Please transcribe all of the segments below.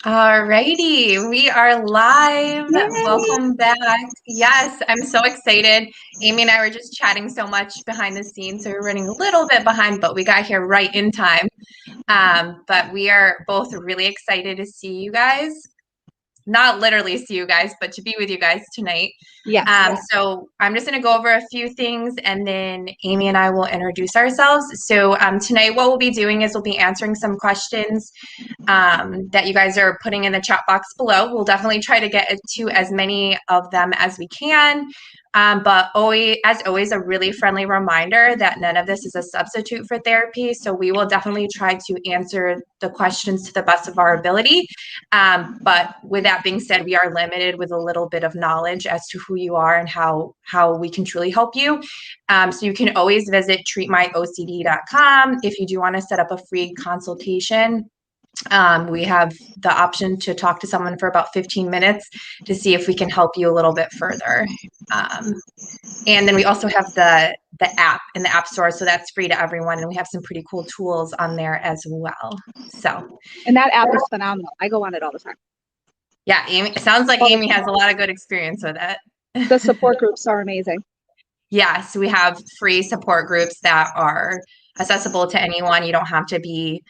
Alrighty, we are live. Yay! Welcome back. Yes, I'm so excited. Aimee and I were just chatting so much behind the scenes, so we're running a little bit behind, but we got here right in time. But we are both really excited to see you guys. Not literally see you guys, but to be with you guys tonight. Yes. So I'm just going to go over a few things and then Aimee and I will introduce ourselves. So tonight what we'll be doing is we'll be answering some questions that you guys are putting in the chat box below. We'll definitely try to get to as many of them as we can. But always, as always, a really friendly reminder that none of this is a substitute for therapy. So we will definitely try to answer the questions to the best of our ability. But with that being said, we are limited with a little bit of knowledge as to who you are and how we can truly help you. So you can always visit treatmyocd.com if you do want to set up a free consultation. We have the option to talk to someone for about 15 minutes to see if we can help you a little bit further. And then we also have the app in the App Store, so that's free to everyone, and we have some pretty cool tools on there as well. And that app is phenomenal. I go on it all the time. Yeah, Aimee. Sounds like Aimee has a lot of good experience with it. The support groups are amazing. Yes, we have free support groups that are accessible to anyone. You don't have to be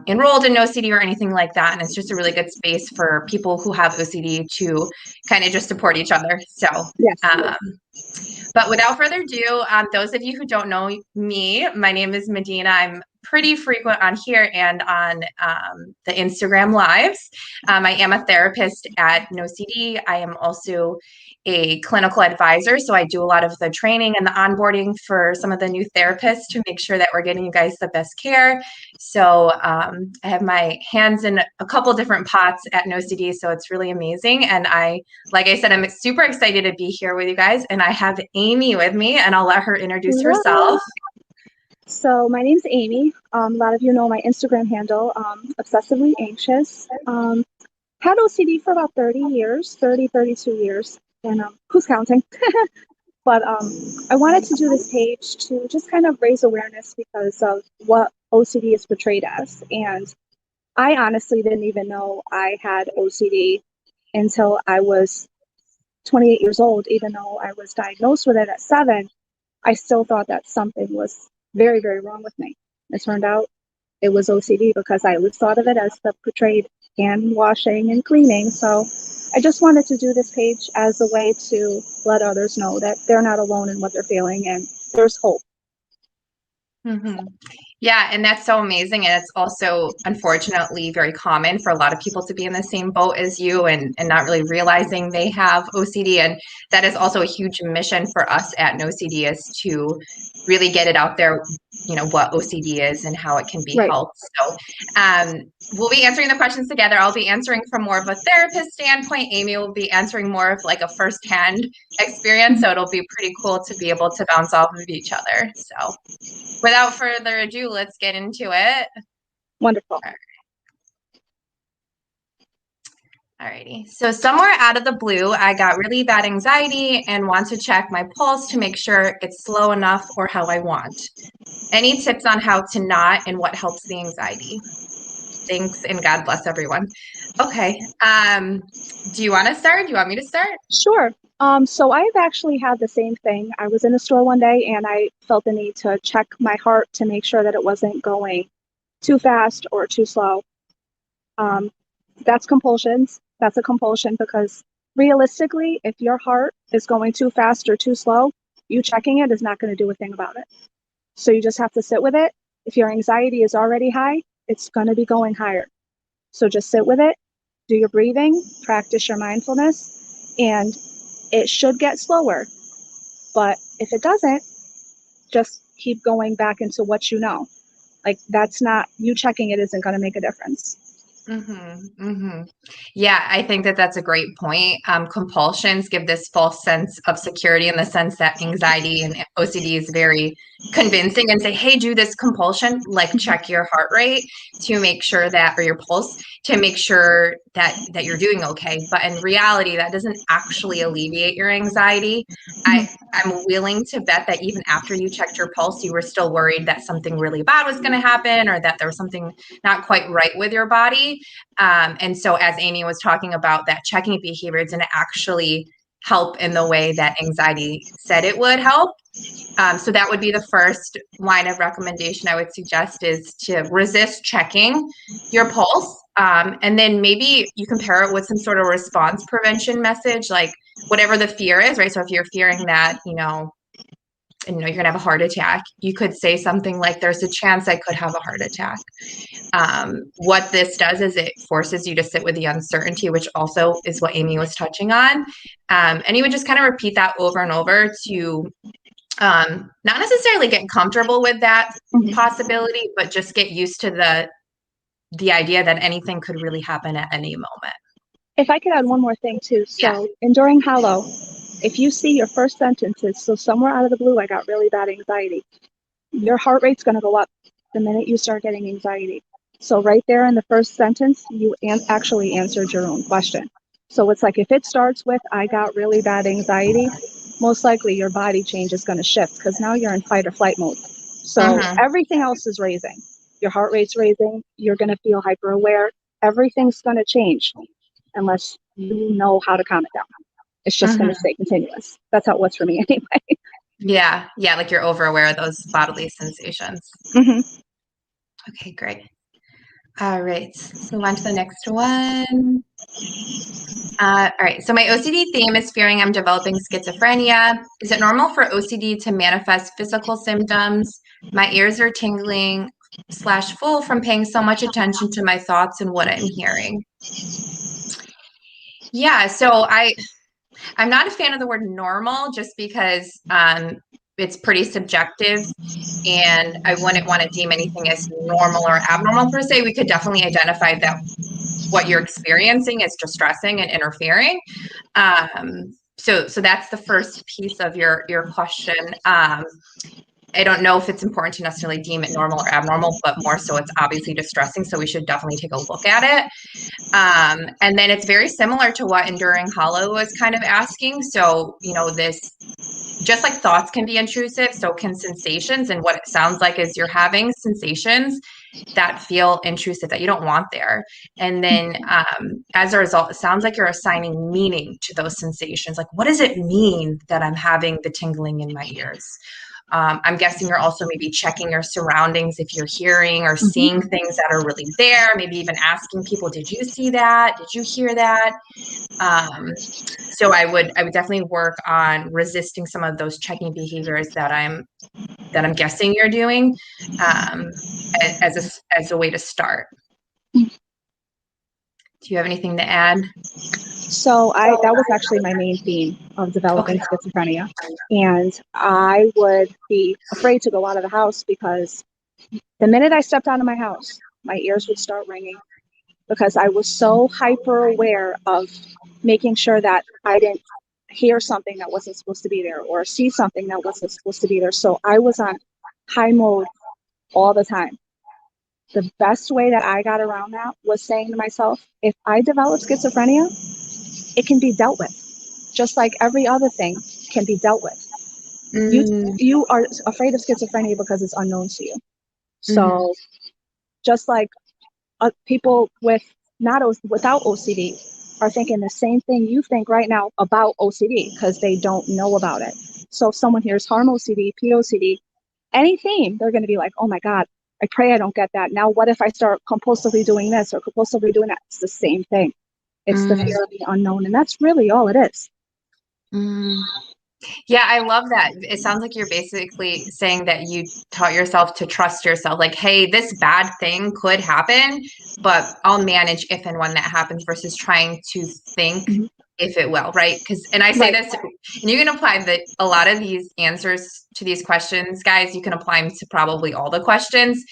enrolled in NOCD or anything like that. And it's just a really good space for people who have OCD to kind of just support each other. So, yes. But without further ado, those of you who don't know me, my name is Madina. I'm pretty frequent on here and on the Instagram lives. I am a therapist at NOCD. I am also a clinical advisor. So I do a lot of the training and the onboarding for some of the new therapists to make sure that we're getting you guys the best care. So I have my hands in a couple different pots at NOCD. So it's really amazing. And like I said, I'm super excited to be here with you guys. And I have Aimee with me, and I'll let her introduce herself. So my name's Aimee. A lot of you know my Instagram handle, Obsessively Anxious. Had OCD for about 32 years. And who's counting? But I wanted to do this page to just kind of raise awareness because of what OCD is portrayed as. And I honestly didn't even know I had OCD until I was 28 years old. Even though I was diagnosed with it at 7, I still thought that something was very, very wrong with me. It turned out it was OCD because I always thought of it as the portrayed hand washing and cleaning. So I just wanted to do this page as a way to let others know that they're not alone in what they're feeling and there's hope. Mm-hmm. Yeah, and that's so amazing. And it's also, unfortunately, very common for a lot of people to be in the same boat as you and not really realizing they have OCD. And that is also a huge mission for us at NOCD, is to really get it out there, what OCD is and how it can be helped. So we'll be answering the questions together. I'll be answering from more of a therapist standpoint. Aimee will be answering more of like a firsthand experience. So it'll be pretty cool to be able to bounce off of each other. So without further ado, let's get into it. Wonderful. Alrighty. So somewhere out of the blue, I got really bad anxiety and want to check my pulse to make sure it's slow enough or how I want. Any tips on how to not and what helps the anxiety? Thanks, and God bless everyone. Okay. Do you want to start? Do you want me to start? Sure. So I've actually had the same thing. I was in a store one day and I felt the need to check my heart to make sure that it wasn't going too fast or too slow. That's compulsions. That's a compulsion because realistically, if your heart is going too fast or too slow, you checking it is not going to do a thing about it. So you just have to sit with it. If your anxiety is already high, it's going to be going higher. So just sit with it, do your breathing, practice your mindfulness, and it should get slower. But if it doesn't, just keep going back into what you know. Like that's not, you checking it isn't going to make a difference. Mm-hmm, mm-hmm. Yeah, I think that's a great point. Compulsions give this false sense of security in the sense that anxiety and OCD is very convincing and say, hey, do this compulsion, like check your heart rate to make sure that, or your pulse, to make sure that you're doing okay. But in reality, that doesn't actually alleviate your anxiety. I'm willing to bet that even after you checked your pulse, you were still worried that something really bad was going to happen or that there was something not quite right with your body. And so as Aimee was talking about, that checking behavior didn't actually help in the way that anxiety said it would help. So that would be the first line of recommendation I would suggest, is to resist checking your pulse. And then maybe you compare it with some sort of response prevention message, like whatever the fear is, right? So if you're fearing that, you're going to have a heart attack, you could say something like, there's a chance I could have a heart attack. What this does is it forces you to sit with the uncertainty, which also is what Aimee was touching on. And you would just kind of repeat that over and over to not necessarily get comfortable with that possibility, but just get used to the idea that anything could really happen at any moment. If I could add one more thing too. So enduring hollow, if you see your first sentence is, so somewhere out of the blue, I got really bad anxiety, your heart rate's going to go up the minute you start getting anxiety. So right there in the first sentence, you actually answered your own question. So it's like, if it starts with, I got really bad anxiety, most likely your body change is going to shift, because now you're in fight or flight mode. So everything else is raising. Your heart rate's raising. You're going to feel hyper aware. Everything's going to change unless you know how to calm it down. It's just going to stay continuous. That's how it was for me anyway. Yeah. Like you're over aware of those bodily sensations. Okay, great. All right, let's move on to the next one. All right, so my OCD theme is fearing I'm developing schizophrenia. Is it normal for OCD to manifest physical symptoms? My ears are tingling / full from paying so much attention to my thoughts and what I'm hearing. Yeah, so I'm not a fan of the word normal, just because it's pretty subjective, and I wouldn't want to deem anything as normal or abnormal per se. We could definitely identify that what you're experiencing is distressing and interfering. So that's the first piece of your question. I don't know if it's important to necessarily deem it normal or abnormal, but more so it's obviously distressing, so we should definitely take a look at it. And then it's very similar to what Enduring Hollow was kind of asking. So, this, just like thoughts can be intrusive, so can sensations. And what it sounds like is you're having sensations that feel intrusive, that you don't want there. And then as a result, it sounds like you're assigning meaning to those sensations. Like, what does it mean that I'm having the tingling in my ears? I'm guessing you're also maybe checking your surroundings if you're hearing or seeing things that are really there, maybe even asking people, did you see that? Did you hear that? So I would definitely work on resisting some of those checking behaviors that I'm guessing you're doing as a way to start. Do you have anything to add? So that was actually my main theme of developing schizophrenia. And I would be afraid to go out of the house, because the minute I stepped out of my house, my ears would start ringing, because I was so hyper aware of making sure that I didn't hear something that wasn't supposed to be there or see something that wasn't supposed to be there. So I was on high mode all the time. The best way that I got around that was saying to myself, if I develop schizophrenia, it can be dealt with, just like every other thing can be dealt with. You are afraid of schizophrenia because it's unknown to you. So just like people without OCD are thinking the same thing you think right now about OCD, because they don't know about it. So if someone hears harm OCD, POCD, any theme, they're going to be like, oh my God, I pray I don't get that. Now what if I start compulsively doing this or compulsively doing that? It's the same thing. It's the fear of the unknown, and that's really all it is. Yeah, I love that. It sounds like you're basically saying that you taught yourself to trust yourself. Like, hey, this bad thing could happen, but I'll manage if and when that happens, versus trying to think if it will, right? And I say this, and you can apply a lot of these answers to these questions, guys, you can apply them to probably all the questions.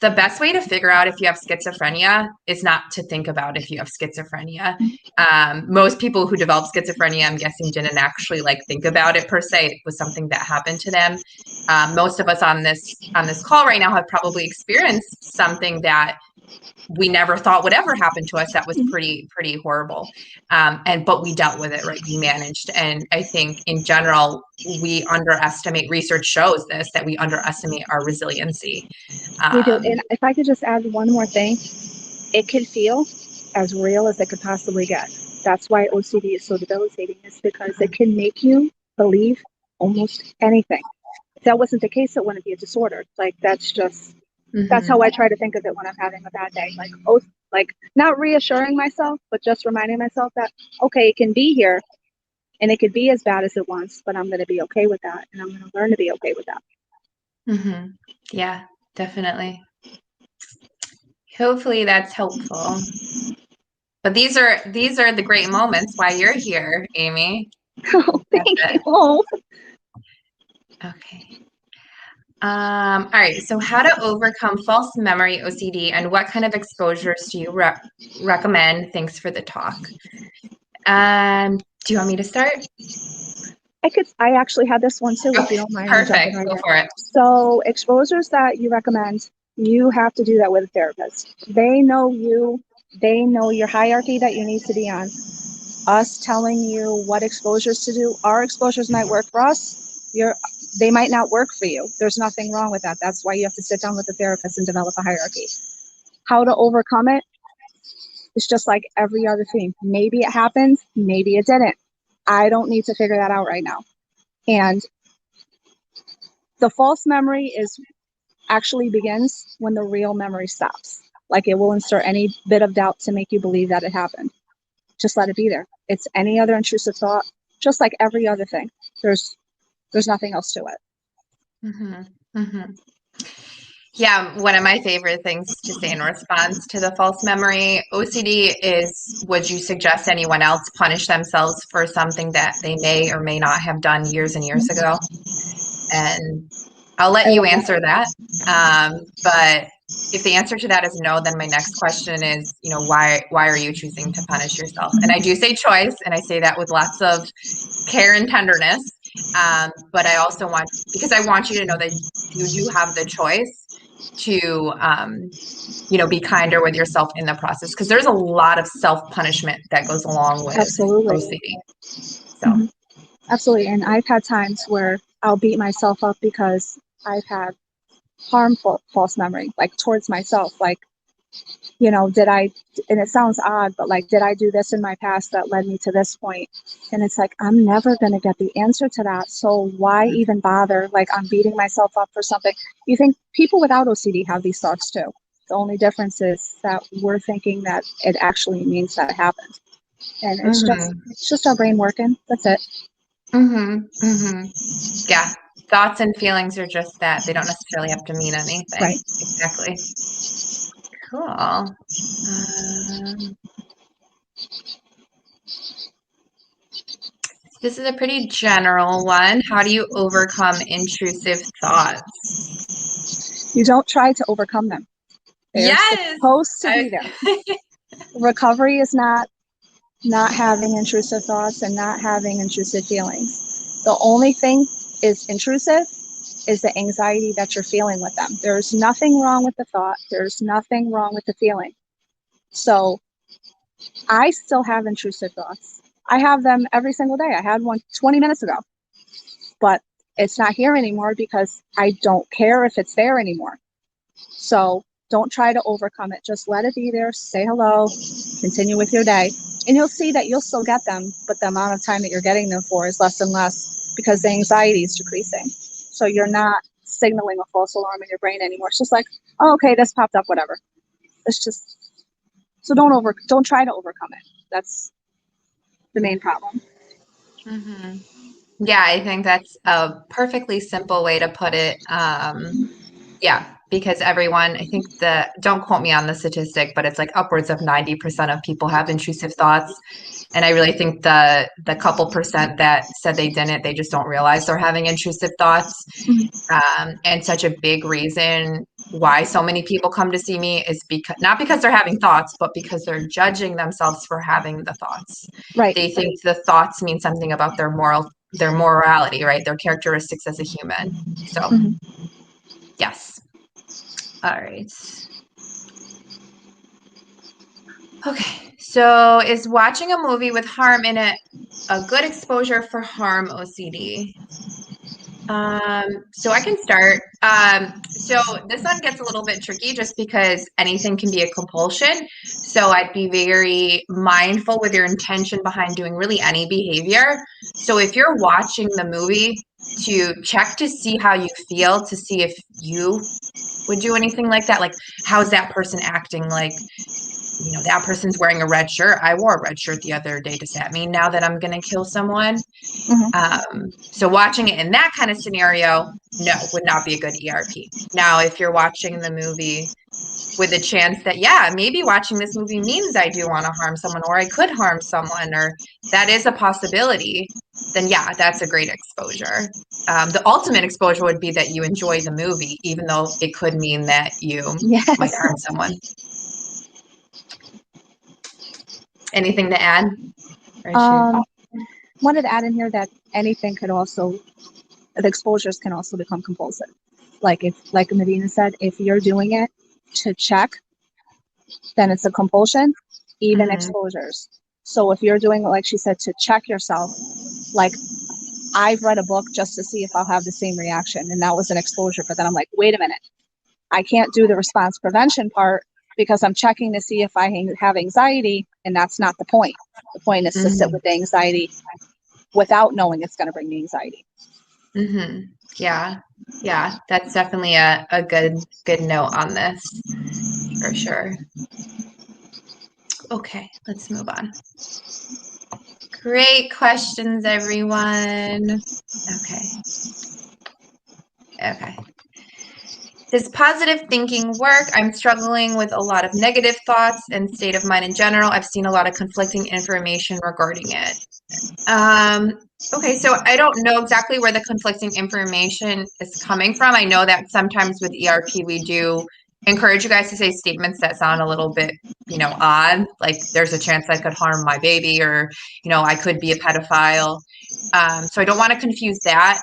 The best way to figure out if you have schizophrenia is not to think about if you have schizophrenia. Most people who develop schizophrenia, I'm guessing, didn't actually think about it per se. It was something that happened to them. Most of us on this call right now have probably experienced something that we never thought would ever happen to us. That was pretty horrible. But we dealt with it, right? We managed. And I think in general, we underestimate, research shows this, that we underestimate our resiliency. We do. And if I could just add one more thing, it can feel as real as it could possibly get. That's why OCD is so debilitating, is because it can make you believe almost anything. If that wasn't the case, it wouldn't be a disorder. Like, that's how I try to think of it when I'm having a bad day. Like, oh, like not reassuring myself, but just reminding myself that, okay, it can be here and it could be as bad as it wants, but I'm going to be okay with that. And I'm going to learn to be okay with that. Yeah, definitely. Hopefully that's helpful. But these are the great moments why you're here, Aimee. Oh, thank you. Oh. Okay. All right. So how to overcome false memory OCD and what kind of exposures do you recommend? Thanks for the talk. Do you want me to start? I actually had this one too, Okay, if you don't mind. perfect. Go for it. So exposures that you recommend, you have to do that with a therapist. They know you. They know your hierarchy that you need to be on. Us telling you what exposures to do, our exposures might work for us. They might not work for you. There's nothing wrong with that. That's why you have to sit down with the therapist and develop a hierarchy. How to overcome it? It's just like every other thing. Maybe it happened, maybe it didn't. I don't need to figure that out right now. And the false memory actually begins when the real memory stops. Like, it will insert any bit of doubt to make you believe that it happened. Just let it be there. It's any other intrusive thought, just like every other thing. There's nothing else to it. Yeah, one of my favorite things to say in response to the false memory OCD is, would you suggest anyone else punish themselves for something that they may or may not have done years and years ago? And I'll let you answer that. But if the answer to that is no, then my next question is, why are you choosing to punish yourself? And I do say choice, and I say that with lots of care and tenderness. But I also because I want you to know that you do have the choice to be kinder with yourself in the process, because there's a lot of self-punishment that goes along with OCD. So Absolutely. And I've had times where I'll beat myself up because I've had harmful false memory, like towards myself. Like, did I, and it sounds odd, but like, did I do this in my past that led me to this point? And it's like, I'm never going to get the answer to that. So why even bother? Like, I'm beating myself up for something. You think people without OCD have these thoughts too. The only difference is that we're thinking that it actually means that it happened. And it's just our brain working. That's it. Yeah. Thoughts and feelings are just that. They don't necessarily have to mean anything. Right. Exactly. Cool. This is a pretty general one. How do you overcome intrusive thoughts? You don't try to overcome them. They're supposed to be there. Recovery is not having intrusive thoughts and not having intrusive feelings. The only thing is intrusive is the anxiety that you're feeling with them. There's nothing wrong with the thought. There's nothing wrong with the feeling. So I still have intrusive thoughts. I have them every single day. I had one 20 minutes ago, but it's not here anymore because I don't care if it's there anymore. So don't try to overcome it. Just let it be there. Say hello, continue with your day. And you'll see that you'll still get them, but the amount of time that you're getting them for is less and less because the anxiety is decreasing. So you're not signaling a false alarm in your brain anymore. It's just like, oh, okay, this popped up, whatever. It's just, so don't try to overcome it. That's the main problem. Yeah, I think that's a perfectly simple way to put it. Yeah, because everyone, I think don't quote me on the statistic, but it's like upwards of 90% of people have intrusive thoughts. And I really think the couple percent that said they didn't, they just don't realize they're having intrusive thoughts. And such a big reason why so many people come to see me is not because they're having thoughts, but because they're judging themselves for having the thoughts. Right. They think the thoughts mean something about their morality, right? Their characteristics as a human. So, yes. All right. Okay. So is watching a movie with harm in it a good exposure for harm OCD? So I can start. So this one gets a little bit tricky just because anything can be a compulsion. So I'd be very mindful with your intention behind doing really any behavior. So if you're watching the movie, to check to see how you feel, to see if you would do anything like that. Like, how's that person acting? Like, that person's wearing a red shirt. I wore a red shirt the other day. Does that mean now that I'm going to kill someone? So watching it in that kind of scenario, no, would not be a good ERP. Now, if you're watching the movie with a chance that, yeah, maybe watching this movie means I do want to harm someone, or I could harm someone, or that is a possibility, then yeah, that's a great exposure. The ultimate exposure would be that you enjoy the movie, even though it could mean that you might harm someone. Anything to add? Wanted to add in here that anything could also, the exposures can also become compulsive. Like Madina said, if you're doing it to check, then it's a compulsion, even exposures. So if you're doing it, like she said, to check yourself, like I've read a book just to see if I'll have the same reaction, and that was an exposure. But then I'm like, wait a minute, I can't do the response prevention part because I'm checking to see if I have anxiety, and that's not the point. The point is to sit with the anxiety without knowing it's going to bring me anxiety. Yeah, that's definitely a good note on this, for sure. Okay, let's move on. Great questions, everyone. Okay. Does positive thinking work? I'm struggling with a lot of negative thoughts and state of mind in general. I've seen a lot of conflicting information regarding it. Okay, so I don't know exactly where the conflicting information is coming from. I know that sometimes with ERP, we do encourage you guys to say statements that sound a little bit, odd. Like, there's a chance I could harm my baby, or, I could be a pedophile. So I don't want to confuse that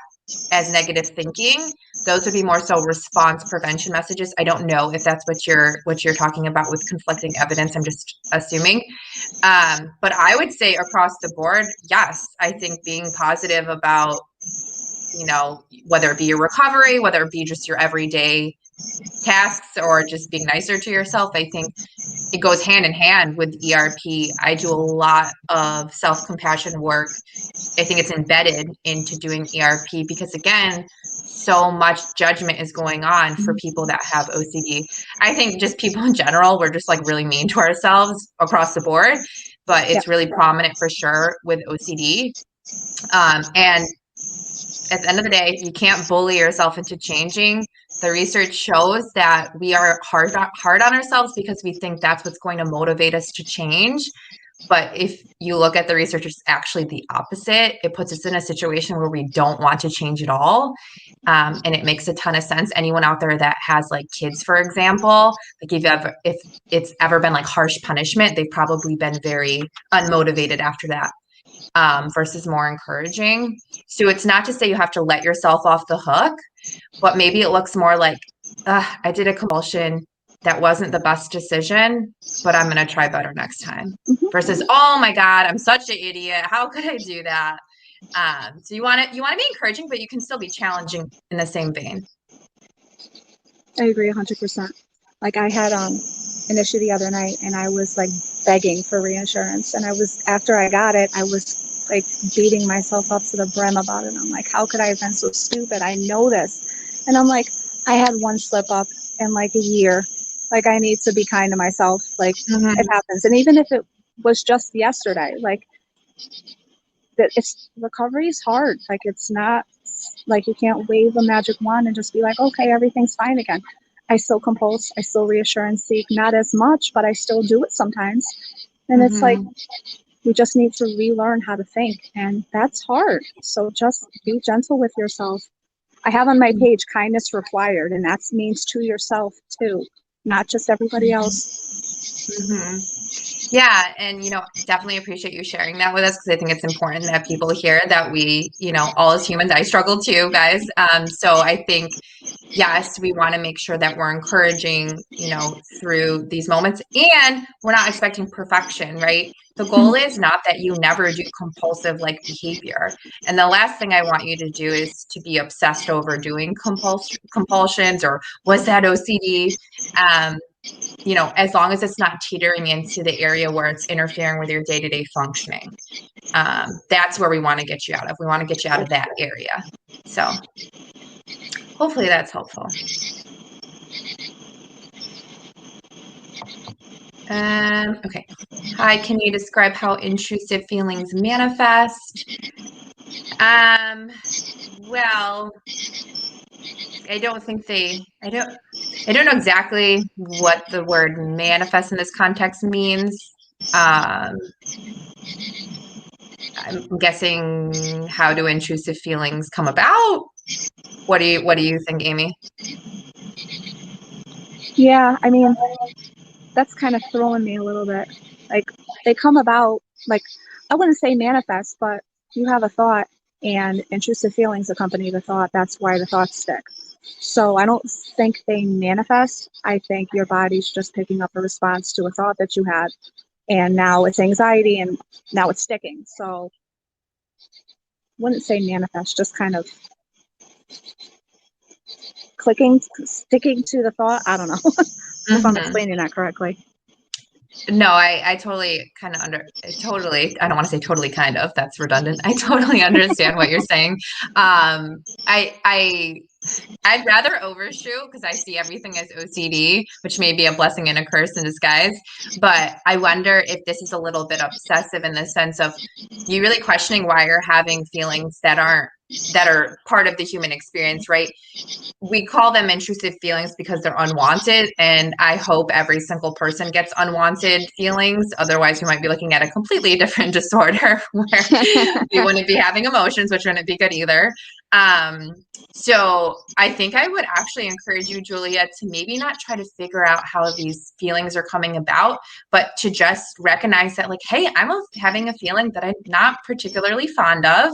as negative thinking. Those would be more so response prevention messages. I don't know if that's what you're talking about with conflicting evidence. I'm just assuming. But I would say across the board, yes, I think being positive about, whether it be your recovery, whether it be just your everyday tasks, or just being nicer to yourself, I think it goes hand in hand with ERP. I do a lot of self-compassion work. I think it's embedded into doing ERP because, again, so much judgment is going on for people that have OCD. I think just people in general, we're just like really mean to ourselves across the board, but it's really prominent for sure with OCD. And at the end of the day, you can't bully yourself into changing. The research shows that we are hard on ourselves because we think that's what's going to motivate us to change. But if you look at the research, it's actually the opposite. It puts us in a situation where we don't want to change at all. And it makes a ton of sense. Anyone out there that has like kids, for example, like if it's ever been like harsh punishment, they've probably been very unmotivated after that. Versus more encouraging. So it's not to say you have to let yourself off the hook, but maybe it looks more like, I did a compulsion. That wasn't the best decision, but I'm going to try better next time. Versus, oh my God, I'm such an idiot. How could I do that? So you want to be encouraging, but you can still be challenging in the same vein. I agree 100%. Like I had an issue the other night, and I was like begging for reassurance, and after I got it, I was like beating myself up to the brim about it. I'm like, how could I have been so stupid? I know this. And I'm like, I had one slip up in like a year. Like, I need to be kind to myself. Like, it happens. And even if it was just yesterday, like, recovery is hard. Like, it's not like you can't wave a magic wand and just be like, okay, everything's fine again. I still compulse. I still reassurance seek. Not as much, but I still do it sometimes. And it's like, we just need to relearn how to think. And that's hard. So just be gentle with yourself. I have on my page kindness required, and that means to yourself too, not just everybody else. Yeah, and definitely appreciate you sharing that with us, because I think it's important that people hear that we, all as humans, I struggle too, guys. So I think yes, we want to make sure that we're encouraging, through these moments, and we're not expecting perfection, right? The goal is not that you never do compulsive like behavior. And the last thing I want you to do is to be obsessed over doing compulsions or was that OCD. As long as it's not teetering into the area where it's interfering with your day-to-day functioning. That's where we want to get you out of. We want to get you out of that area. So hopefully that's helpful. Okay. Hi, can you describe how intrusive feelings manifest? Well, I don't know exactly what the word manifest in this context means. I'm guessing, how do intrusive feelings come about? What do you think, Aimee? Yeah, I mean, that's kind of throwing me a little bit. Like, they come about, like, I wouldn't say manifest, but you have a thought and intrusive feelings accompany the thought. That's why the thoughts stick. So I don't think they manifest. I think your body's just picking up a response to a thought that you had, and now it's anxiety and now it's sticking. So wouldn't say manifest, just kind of sticking to the thought. I don't know if I'm explaining that correctly. No, I totally I don't want to say totally kind of, that's redundant. I totally understand what you're saying. I'd rather overshoot because I see everything as OCD, which may be a blessing and a curse in disguise. But I wonder if this is a little bit obsessive in the sense of you really questioning why you're having feelings that are part of the human experience, right? We call them intrusive feelings because they're unwanted. And I hope every single person gets unwanted feelings. Otherwise, we might be looking at a completely different disorder where we wouldn't be having emotions, which wouldn't be good either. So I think I would actually encourage you, Julia, to maybe not try to figure out how these feelings are coming about, but to just recognize that, like, hey, I'm having a feeling that I'm not particularly fond of,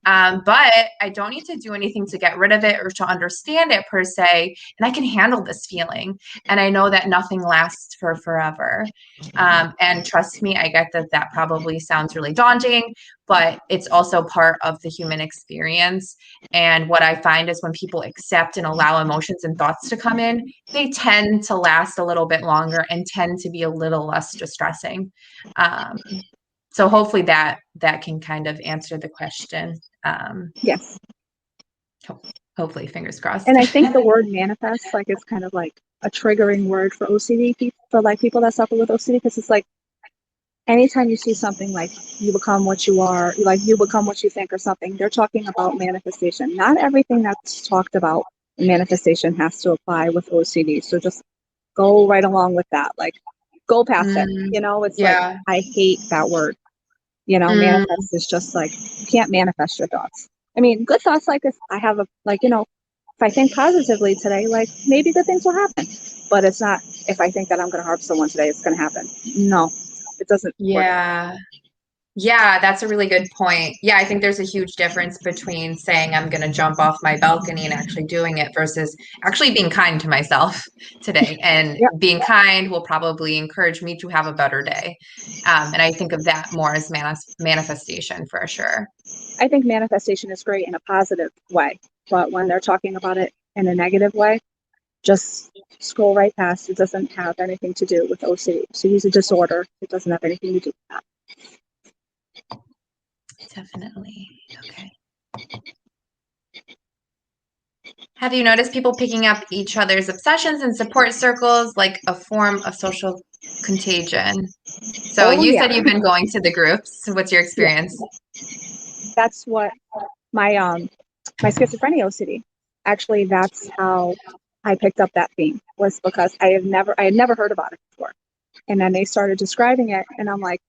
but I don't need to do anything to get rid of it or to understand it per se, and I can handle this feeling. And I know that nothing lasts for forever. And trust me, I get that probably sounds really daunting, but it's also part of the human experience. And what I find is when people accept and allow emotions and thoughts to come in, they tend to last a little bit longer and tend to be a little less distressing. So hopefully that can kind of answer the question. Yes. Hopefully, fingers crossed. And I think the word manifest, like, it's kind of like a triggering word for OCD people, for like people that suffer with OCD, because it's like anytime you see something like you become what you are, like you become what you think or something, they're talking about manifestation. Not everything that's talked about in manifestation has to apply with OCD. So just go right along with that. Like, go past it. It's like, I hate that word. Manifest is just like, you can't manifest your thoughts. I mean, good thoughts, like if I have if I think positively today, like maybe good things will happen. But it's not, if I think that I'm going to harm someone today, it's going to happen. No, it doesn't work. Yeah, that's a really good point. Yeah, I think there's a huge difference between saying I'm going to jump off my balcony and actually doing it versus actually being kind to myself today. And Yep. being kind will probably encourage me to have a better day. And I think of that more as manifestation for sure. I think manifestation is great in a positive way, but when they're talking about it in a negative way, just scroll right past. It doesn't have anything to do with OCD. OCD is a disorder. It doesn't have anything to do with that. Definitely. Okay. Have you noticed people picking up each other's obsessions in support circles like a form of social contagion? So you said you've been going to the groups. What's your experience? Yeah. That's what my schizophrenia OCD. Actually, that's how I picked up that theme, was because I had never heard about it before. And then they started describing it, and I'm like,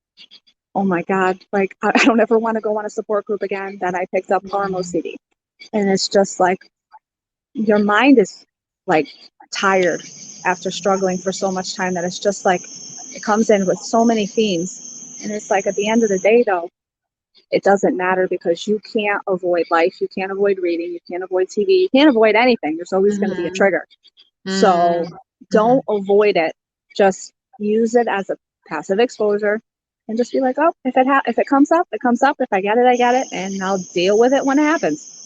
oh my God, like I don't ever want to go on a support group again. Then I picked up harm OCD. And it's just like, your mind is like tired after struggling for so much time, that it's just like, it comes in with so many themes. And it's like, at the end of the day though, it doesn't matter because you can't avoid life. You can't avoid reading. You can't avoid TV. You can't avoid anything. There's always going to be a trigger. So don't avoid it. Just use it as a passive exposure and just be like, oh, if it comes up, it comes up. If I get it, I get it. And I'll deal with it when it happens.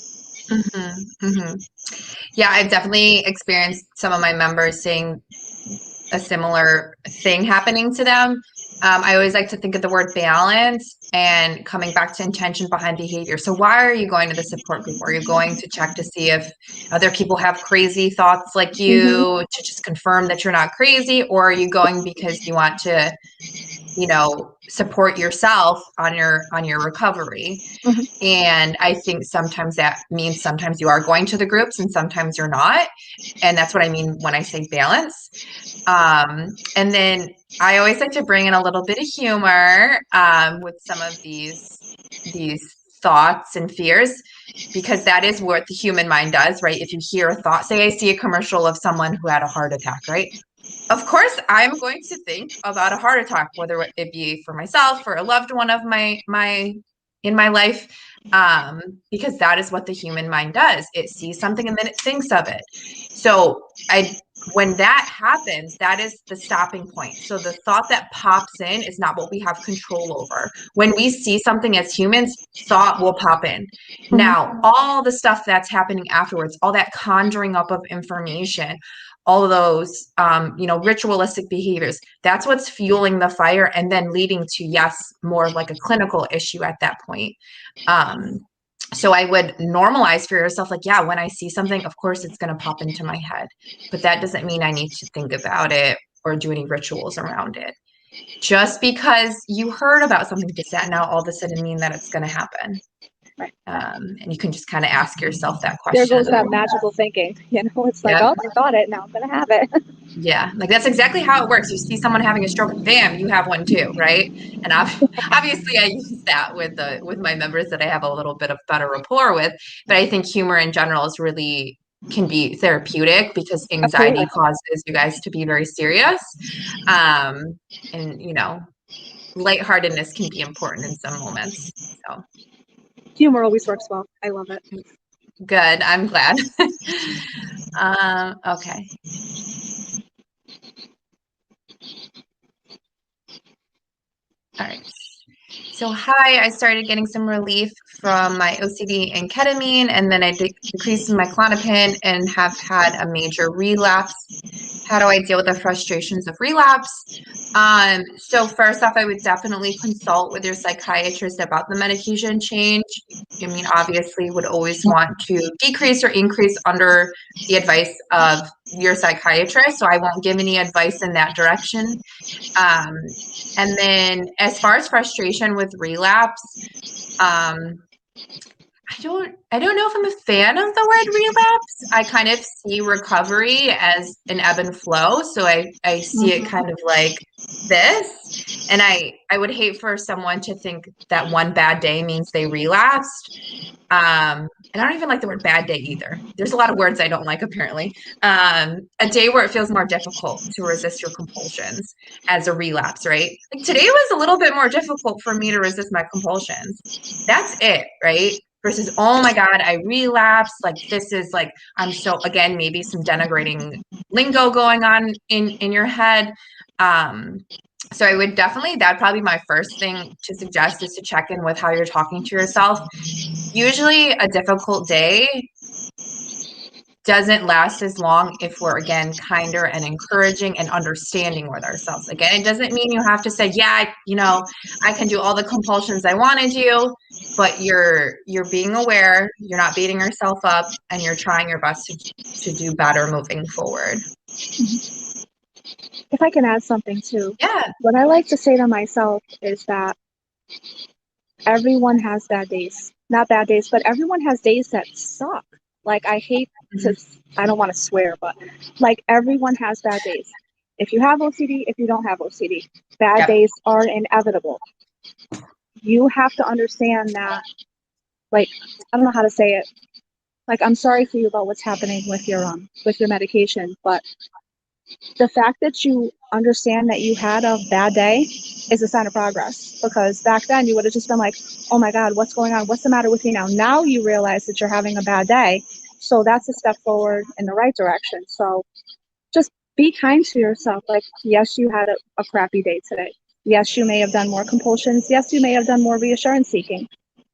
Yeah, I've definitely experienced some of my members saying a similar thing happening to them. I always like to think of the word balance and coming back to intention behind behavior. So why are you going to the support group? Are you going to check to see if other people have crazy thoughts like you, to just confirm that you're not crazy? Or are you going because you want to, you know, support yourself on your recovery? And I think sometimes that means sometimes you are going to the groups and sometimes you're not. And that's what I mean when I say balance. And then I always like to bring in a little bit of humor with some of these thoughts and fears, because that is what the human mind does, right? If you hear a thought, say I see a commercial of someone who had a heart attack, right? Of course, I'm going to think about a heart attack, whether it be for myself or a loved one of my in my life, because that is what the human mind does. It sees something and then it thinks of it. So when that happens, that is the stopping point. So the thought that pops in is not what we have control over. When we see something as humans, thought will pop in. Now, all the stuff that's happening afterwards, all that conjuring up of information, all of those, ritualistic behaviors, that's what's fueling the fire and then leading to, yes, more like a clinical issue at that point. So I would normalize for yourself, like, yeah, when I see something, of course, it's going to pop into my head, but that doesn't mean I need to think about it or do any rituals around it. Just because you heard about something, does that now all of a sudden mean that it's going to happen? Right. And you can just kind of ask yourself that question. There goes that magical thinking. It's like, oh, I thought it, now I'm going to have it. Yeah, like that's exactly how it works. You see someone having a stroke, bam, you have one too, right? And obviously I use that with my members that I have a little bit of better rapport with, but I think humor in general is really can be therapeutic because anxiety causes you guys to be very serious. And lightheartedness can be important in some moments. So humor always works well. I love it. Good. I'm glad. Okay. All right. So hi, I started getting some relief from my OCD and ketamine, and then I decreased my Klonopin and have had a major relapse. How do I deal with the frustrations of relapse? So first off, I would definitely consult with your psychiatrist about the medication change. I mean, obviously would always want to decrease or increase under the advice of your psychiatrist. So I won't give any advice in that direction. And then as far as frustration with relapse, I don't know if I'm a fan of the word relapse. I kind of see recovery as an ebb and flow. So I see it kind of like this. And I would hate for someone to think that one bad day means they relapsed. And I don't even like the word bad day either. There's a lot of words I don't like, apparently. A day where it feels more difficult to resist your compulsions as a relapse, right? Like today was a little bit more difficult for me to resist my compulsions. That's it, right? Versus, oh my God, I relapsed. Like this is like, I'm so, again, maybe some denigrating lingo going on in your head. So I would definitely, that'd probably be my first thing to suggest is to check in with how you're talking to yourself. Usually a difficult day doesn't last as long if we're, again, kinder and encouraging and understanding with ourselves. Again, it doesn't mean you have to say, yeah, I can do all the compulsions I want to do, but you're being aware, you're not beating yourself up, and you're trying your best to do better moving forward. If I can add something too. Yeah. What I like to say to myself is that everyone has bad days. Not bad days, but everyone has days that suck. Like I don't want to swear, but like everyone has bad days. If you have OCD, if you don't have OCD, bad days are inevitable. You have to understand that, like, I don't know how to say it. Like, I'm sorry for you about what's happening with your medication, but the fact that you understand that you had a bad day is a sign of progress. because back then you would have just been like, oh my God, what's going on? What's the matter with you now? Now you realize that you're having a bad day. So that's a step forward in the right direction. So just be kind to yourself. Like, yes, you had a crappy day today. Yes, you may have done more compulsions. Yes, you may have done more reassurance seeking.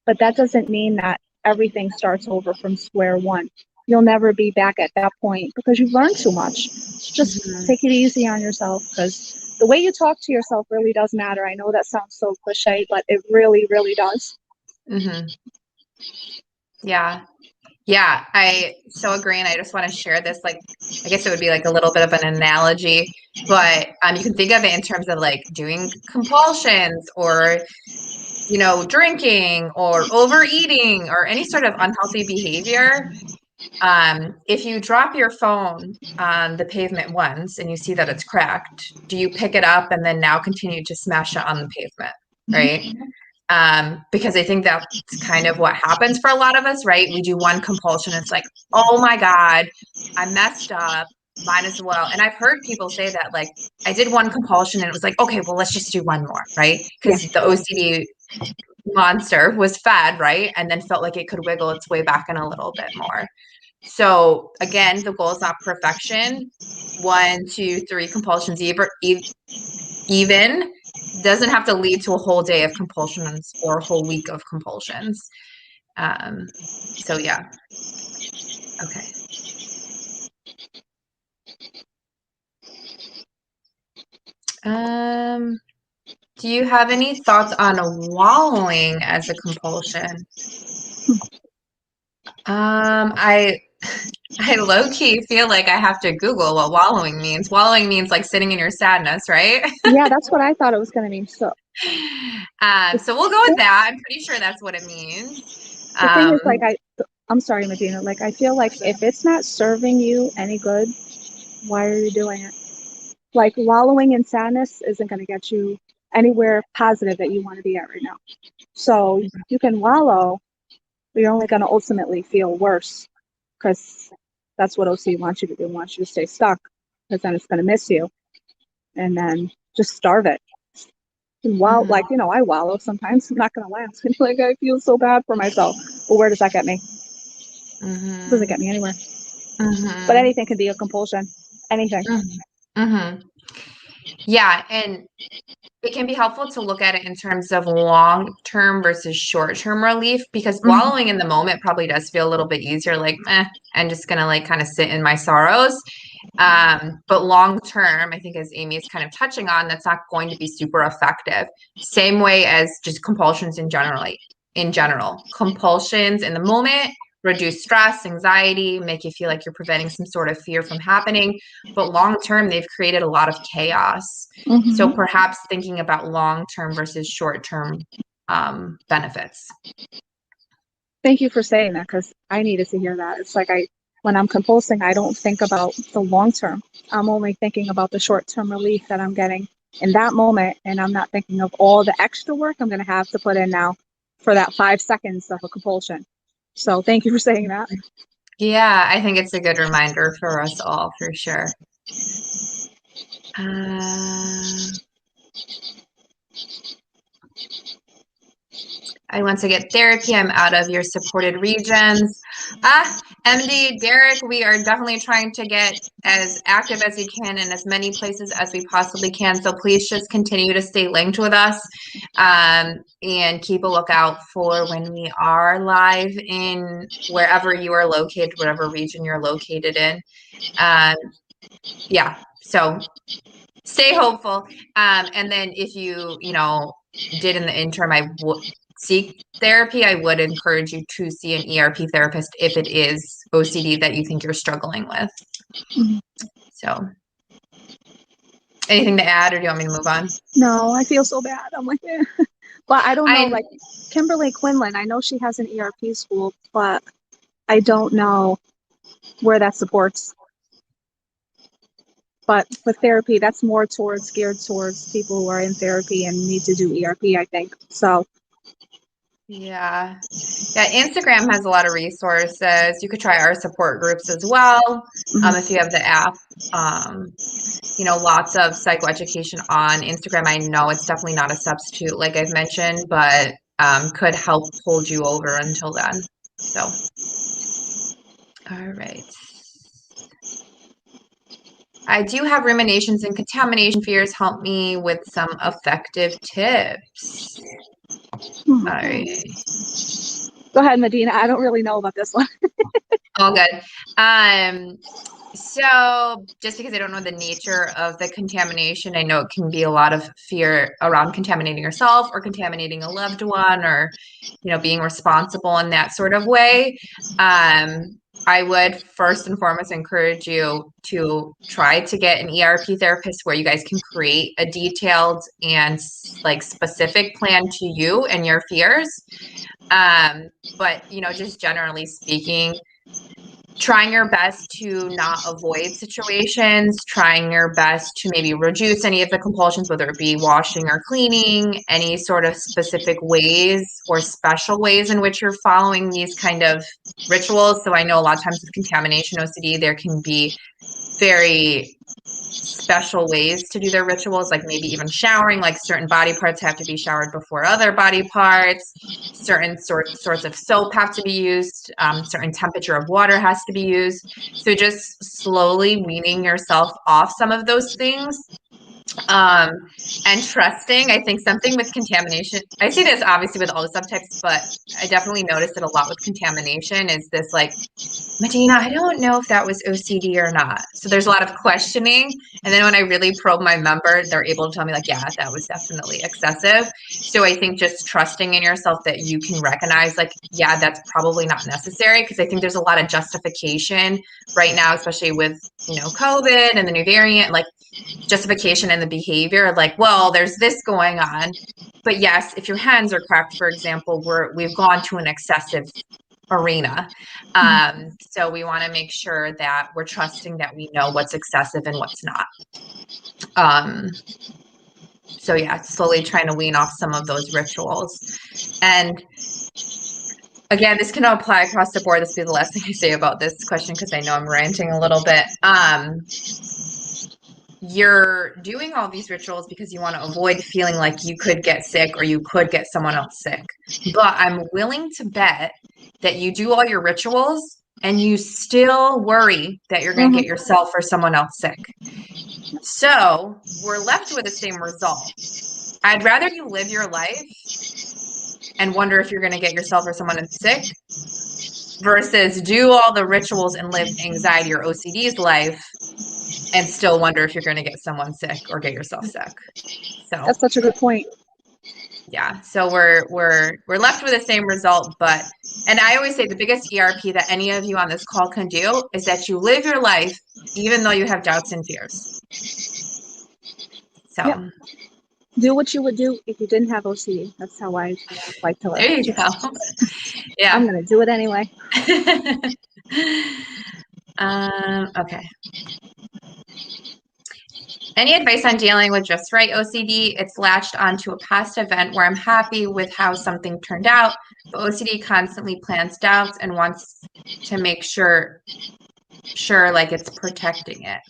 But that doesn't mean that everything starts over from square one. You'll never be back at that point because you've learned too much. Just take it easy on yourself, because the way you talk to yourself really does matter. I know that sounds so cliche, but it really, really does. Yeah. Yeah, I so agree. And I just want to share this, like, I guess it would be like a little bit of an analogy, but you can think of it in terms of like doing compulsions or, you know, drinking or overeating or any sort of unhealthy behavior. If you drop your phone on the pavement once and you see that it's cracked, do you pick it up and then now continue to smash it on the pavement, right? Because I think that's kind of what happens for a lot of us, right? We do one compulsion. It's like, oh my God, I messed up. Might as well. And I've heard people say that, like, I did one compulsion and it was like, okay, well, let's just do one more, right? Because the OCD monster was fed, right? And then felt like it could wiggle its way back in a little bit more. So again, the goal is not perfection. 1, 2, 3 compulsions even doesn't have to lead to a whole day of compulsions or a whole week of compulsions. So yeah. Okay. Do you have any thoughts on wallowing as a compulsion? I low-key feel like I have to Google what wallowing means. Wallowing means like sitting in your sadness, right? Yeah, that's what I thought it was going to mean. So we'll go with that. I'm pretty sure that's what it means. The thing is, like, I'm sorry, Madina. Like, I feel like if it's not serving you any good, why are you doing it? Like, wallowing in sadness isn't going to get you anywhere positive that you want to be at right now. So you can wallow, but you're only going to ultimately feel worse, because that's what OC wants you to do. It wants you to stay stuck, because then it's going to miss you, and then just starve it. And like, you know, I wallow sometimes. I'm not going to lie. I'm like, I feel so bad for myself. But where does that get me? It doesn't get me anywhere. But anything can be a compulsion. Anything. Yeah, and it can be helpful to look at it in terms of long-term versus short-term relief, because wallowing in the moment probably does feel a little bit easier, like, I'm just gonna like kind of sit in my sorrows. But long-term, I think, as Aimee is kind of touching on, that's not going to be super effective. Same way as just compulsions in general. Compulsions in the moment reduce stress, anxiety, make you feel like you're preventing some sort of fear from happening. But long-term, they've created a lot of chaos. So perhaps thinking about long-term versus short-term benefits. Thank you for saying that, because I needed to hear that. It's like, when I'm compulsing, I don't think about the long-term. I'm only thinking about the short-term relief that I'm getting in that moment, and I'm not thinking of all the extra work I'm going to have to put in now for that 5 seconds of a compulsion. So thank you for saying that. Yeah, I think it's a good reminder for us all, for sure. I want to get therapy. I'm out of your supported regions. MD, Derek, we are definitely trying to get as active as we can in as many places as we possibly can. So please just continue to stay linked with us, and keep a lookout for when we are live in wherever you are located, whatever region you're located in. Yeah, so stay hopeful. And then if you did in the interim, I would seek therapy. I would encourage you to see an ERP therapist if it is OCD that you think you're struggling with. So anything to add, or do you want me to move on? No, I feel so bad. I'm like, but I don't know, like Kimberly Quinlan, I know she has an ERP school, but I don't know where that supports. But with therapy, that's more geared towards people who are in therapy and need to do ERP, I think. So yeah, Yeah, Instagram has a lot of resources. You could try our support groups as well, if you have the app. Lots of psychoeducation on Instagram. I know it's definitely not a substitute, like I've mentioned, but could help hold you over until then. So, all right. I do have ruminations and contamination fears. Help me with some effective tips. All right. Go ahead, Madina. I don't really know about this one. All good. So just because I don't know the nature of the contamination, I know it can be a lot of fear around contaminating yourself or contaminating a loved one or, being responsible in that sort of way. I would first and foremost encourage you to try to get an ERP therapist where you guys can create a detailed and specific plan to you and your fears. But, just generally speaking, trying your best to not avoid situations, trying your best to maybe reduce any of the compulsions, whether it be washing or cleaning, any sort of specific ways or special ways in which you're following these kind of rituals. So I know a lot of times with contamination OCD, there can be very special ways to do their rituals, like maybe even showering, like certain body parts have to be showered before other body parts, certain sorts of soap have to be used, certain temperature of water has to be used. So just slowly weaning yourself off some of those things. And trusting, I think something with contamination, I see this obviously with all the subtypes, but I definitely noticed it a lot with contamination is this Madina, I don't know if that was OCD or not. So there's a lot of questioning. And then when I really probe my member, they're able to tell me yeah, that was definitely excessive. So I think just trusting in yourself that you can recognize yeah, that's probably not necessary. Because I think there's a lot of justification right now, especially with, COVID and the new variant, justification in the behavior of well, there's this going on. But yes, if your hands are cracked, for example, we've gone to an excessive arena. So we want to make sure that we're trusting that we know what's excessive and what's not. So yeah, slowly trying to wean off some of those rituals. And again, this can apply across the board. This will be the last thing I say about this question because I know I'm ranting a little bit. You're doing all these rituals because you want to avoid feeling like you could get sick or you could get someone else sick. But I'm willing to bet that you do all your rituals and you still worry that you're going to get yourself or someone else sick. So we're left with the same result. I'd rather you live your life and wonder if you're going to get yourself or someone else sick versus do all the rituals and live anxiety or OCD's life and still wonder if you're going to get someone sick or get yourself sick. So that's such a good point. Yeah. So we're left with the same result, and I always say the biggest ERP that any of you on this call can do is that you live your life even though you have doubts and fears. So yep. Do what you would do if you didn't have OCD. That's how I like to live. There you go. Yeah. I'm going to do it anyway. Okay. Any advice on dealing with Just Right OCD? It's latched onto a past event where I'm happy with how something turned out, but OCD constantly plants doubts and wants to make sure it's protecting it.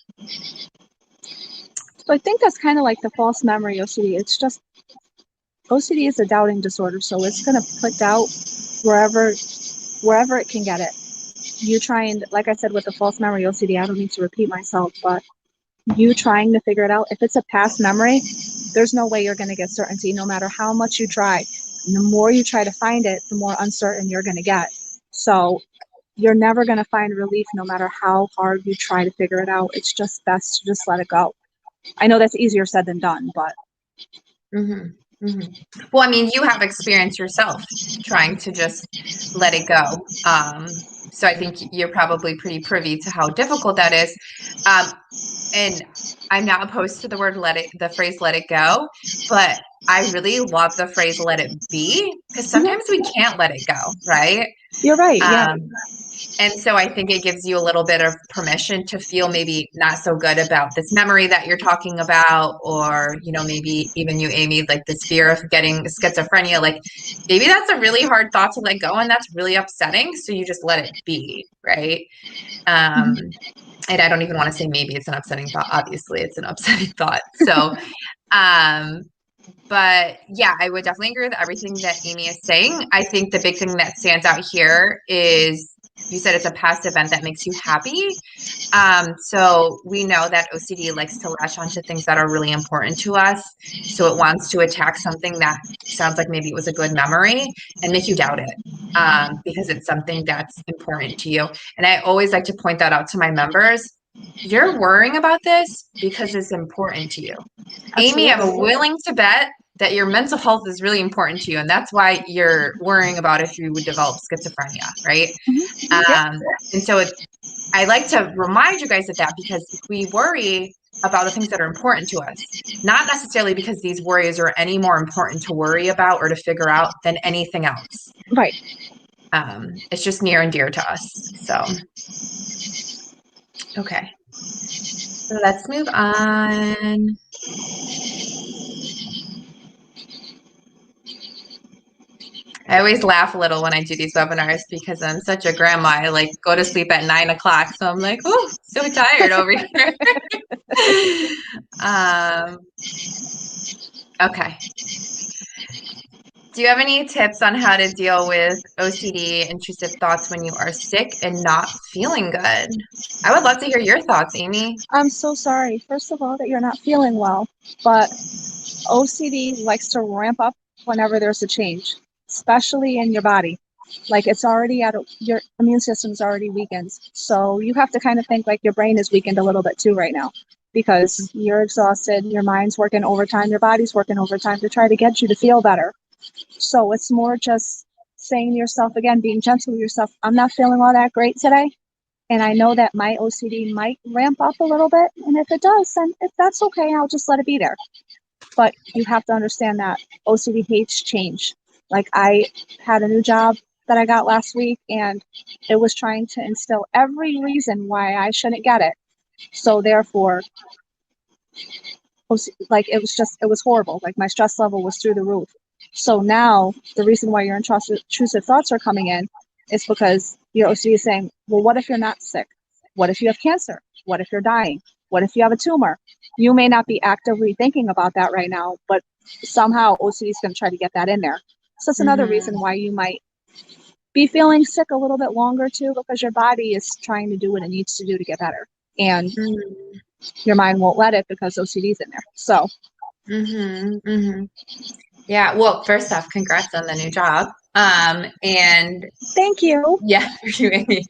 So I think that's kind of like the false memory OCD. It's just OCD is a doubting disorder, so it's going to put doubt wherever it can get it. You trying, like I said with the false memory OCD, I don't need to repeat myself, but you trying to figure it out. If it's a past memory, there's no way you're going to get certainty no matter how much you try. And the more you try to find it, the more uncertain you're going to get. So you're never going to find relief no matter how hard you try to figure it out. It's just best to just let it go. I know that's easier said than done, but. Well, I mean, you have experience yourself trying to just let it go. So I think you're probably pretty privy to how difficult that is. And I'm not opposed to the phrase let it go, but I really love the phrase "let it be" because sometimes we can't let it go, right? You're right. Yeah. And so I think it gives you a little bit of permission to feel maybe not so good about this memory that you're talking about, or, maybe even you, Aimee, like this fear of getting schizophrenia. Like maybe that's a really hard thought to let go and that's really upsetting. So you just let it be, right? And I don't even want to say maybe it's an upsetting thought. Obviously, it's an upsetting thought. So, but yeah, I would definitely agree with everything that Aimee is saying. I think the big thing that stands out here is you said it's a past event that makes you happy. So we know that OCD likes to latch onto things that are really important to us. So it wants to attack something that sounds like maybe it was a good memory and make you doubt it, because it's something that's important to you. And I always like to point that out to my members. You're worrying about this because it's important to you. Aimee, I'm willing to bet that your mental health is really important to you. And that's why you're worrying about if you would develop schizophrenia, right? And so I like to remind you guys of that because we worry about the things that are important to us, not necessarily because these worries are any more important to worry about or to figure out than anything else. Right. It's just near and dear to us. So, okay. So let's move on. I always laugh a little when I do these webinars because I'm such a grandma. I like go to sleep at 9 o'clock. So I'm like, oh, so tired over here. Okay. Do you have any tips on how to deal with OCD, intrusive thoughts, when you are sick and not feeling good? I would love to hear your thoughts, Aimee. I'm so sorry, first of all, that you're not feeling well, but OCD likes to ramp up whenever there's a change, especially in your body. Like it's already your immune system's already weakened. So you have to kind of think like your brain is weakened a little bit too right now because you're exhausted, your mind's working overtime, your body's working overtime to try to get you to feel better. So it's more just saying to yourself, again, being gentle with yourself, I'm not feeling all that great today. And I know that my OCD might ramp up a little bit. And if it does, then if that's okay, I'll just let it be there. But you have to understand that OCD hates change. Like I had a new job that I got last week, and it was trying to instill every reason why I shouldn't get it. So therefore, like it was horrible. Like my stress level was through the roof. So now the reason why your intrusive thoughts are coming in is because your OCD is saying, well, what if you're not sick? What if you have cancer? What if you're dying? What if you have a tumor? You may not be actively thinking about that right now, but somehow OCD is going to try to get that in there. So that's another reason why you might be feeling sick a little bit longer too, because your body is trying to do what it needs to do to get better. And your mind won't let it because OCD is in there. So. Yeah. Well, first off, congrats on the new job. And thank you. Yeah, for you, Aimee.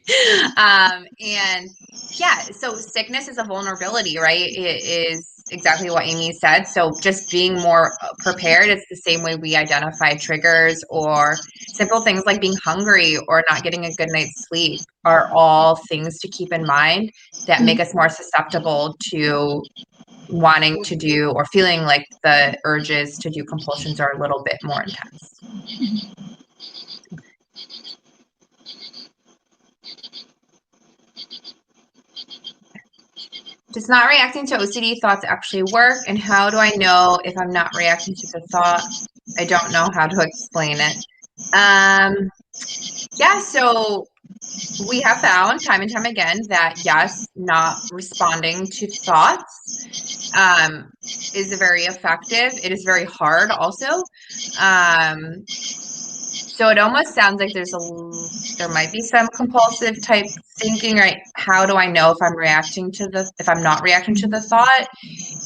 And yeah, so sickness is a vulnerability, right? It is exactly what Aimee said. So just being more prepared, it's the same way we identify triggers or simple things like being hungry or not getting a good night's sleep are all things to keep in mind that make us more susceptible to wanting to do or feeling like the urges to do compulsions are a little bit more intense. Does not reacting to OCD thoughts actually work? And how do I know if I'm not reacting to the thought? I don't know how to explain it. Yeah, so we have found time and time again that yes, not responding to thoughts is very effective. It is very hard also. So it almost sounds like there might be some compulsive type thinking, right? How do I know if I'm not reacting to the thought?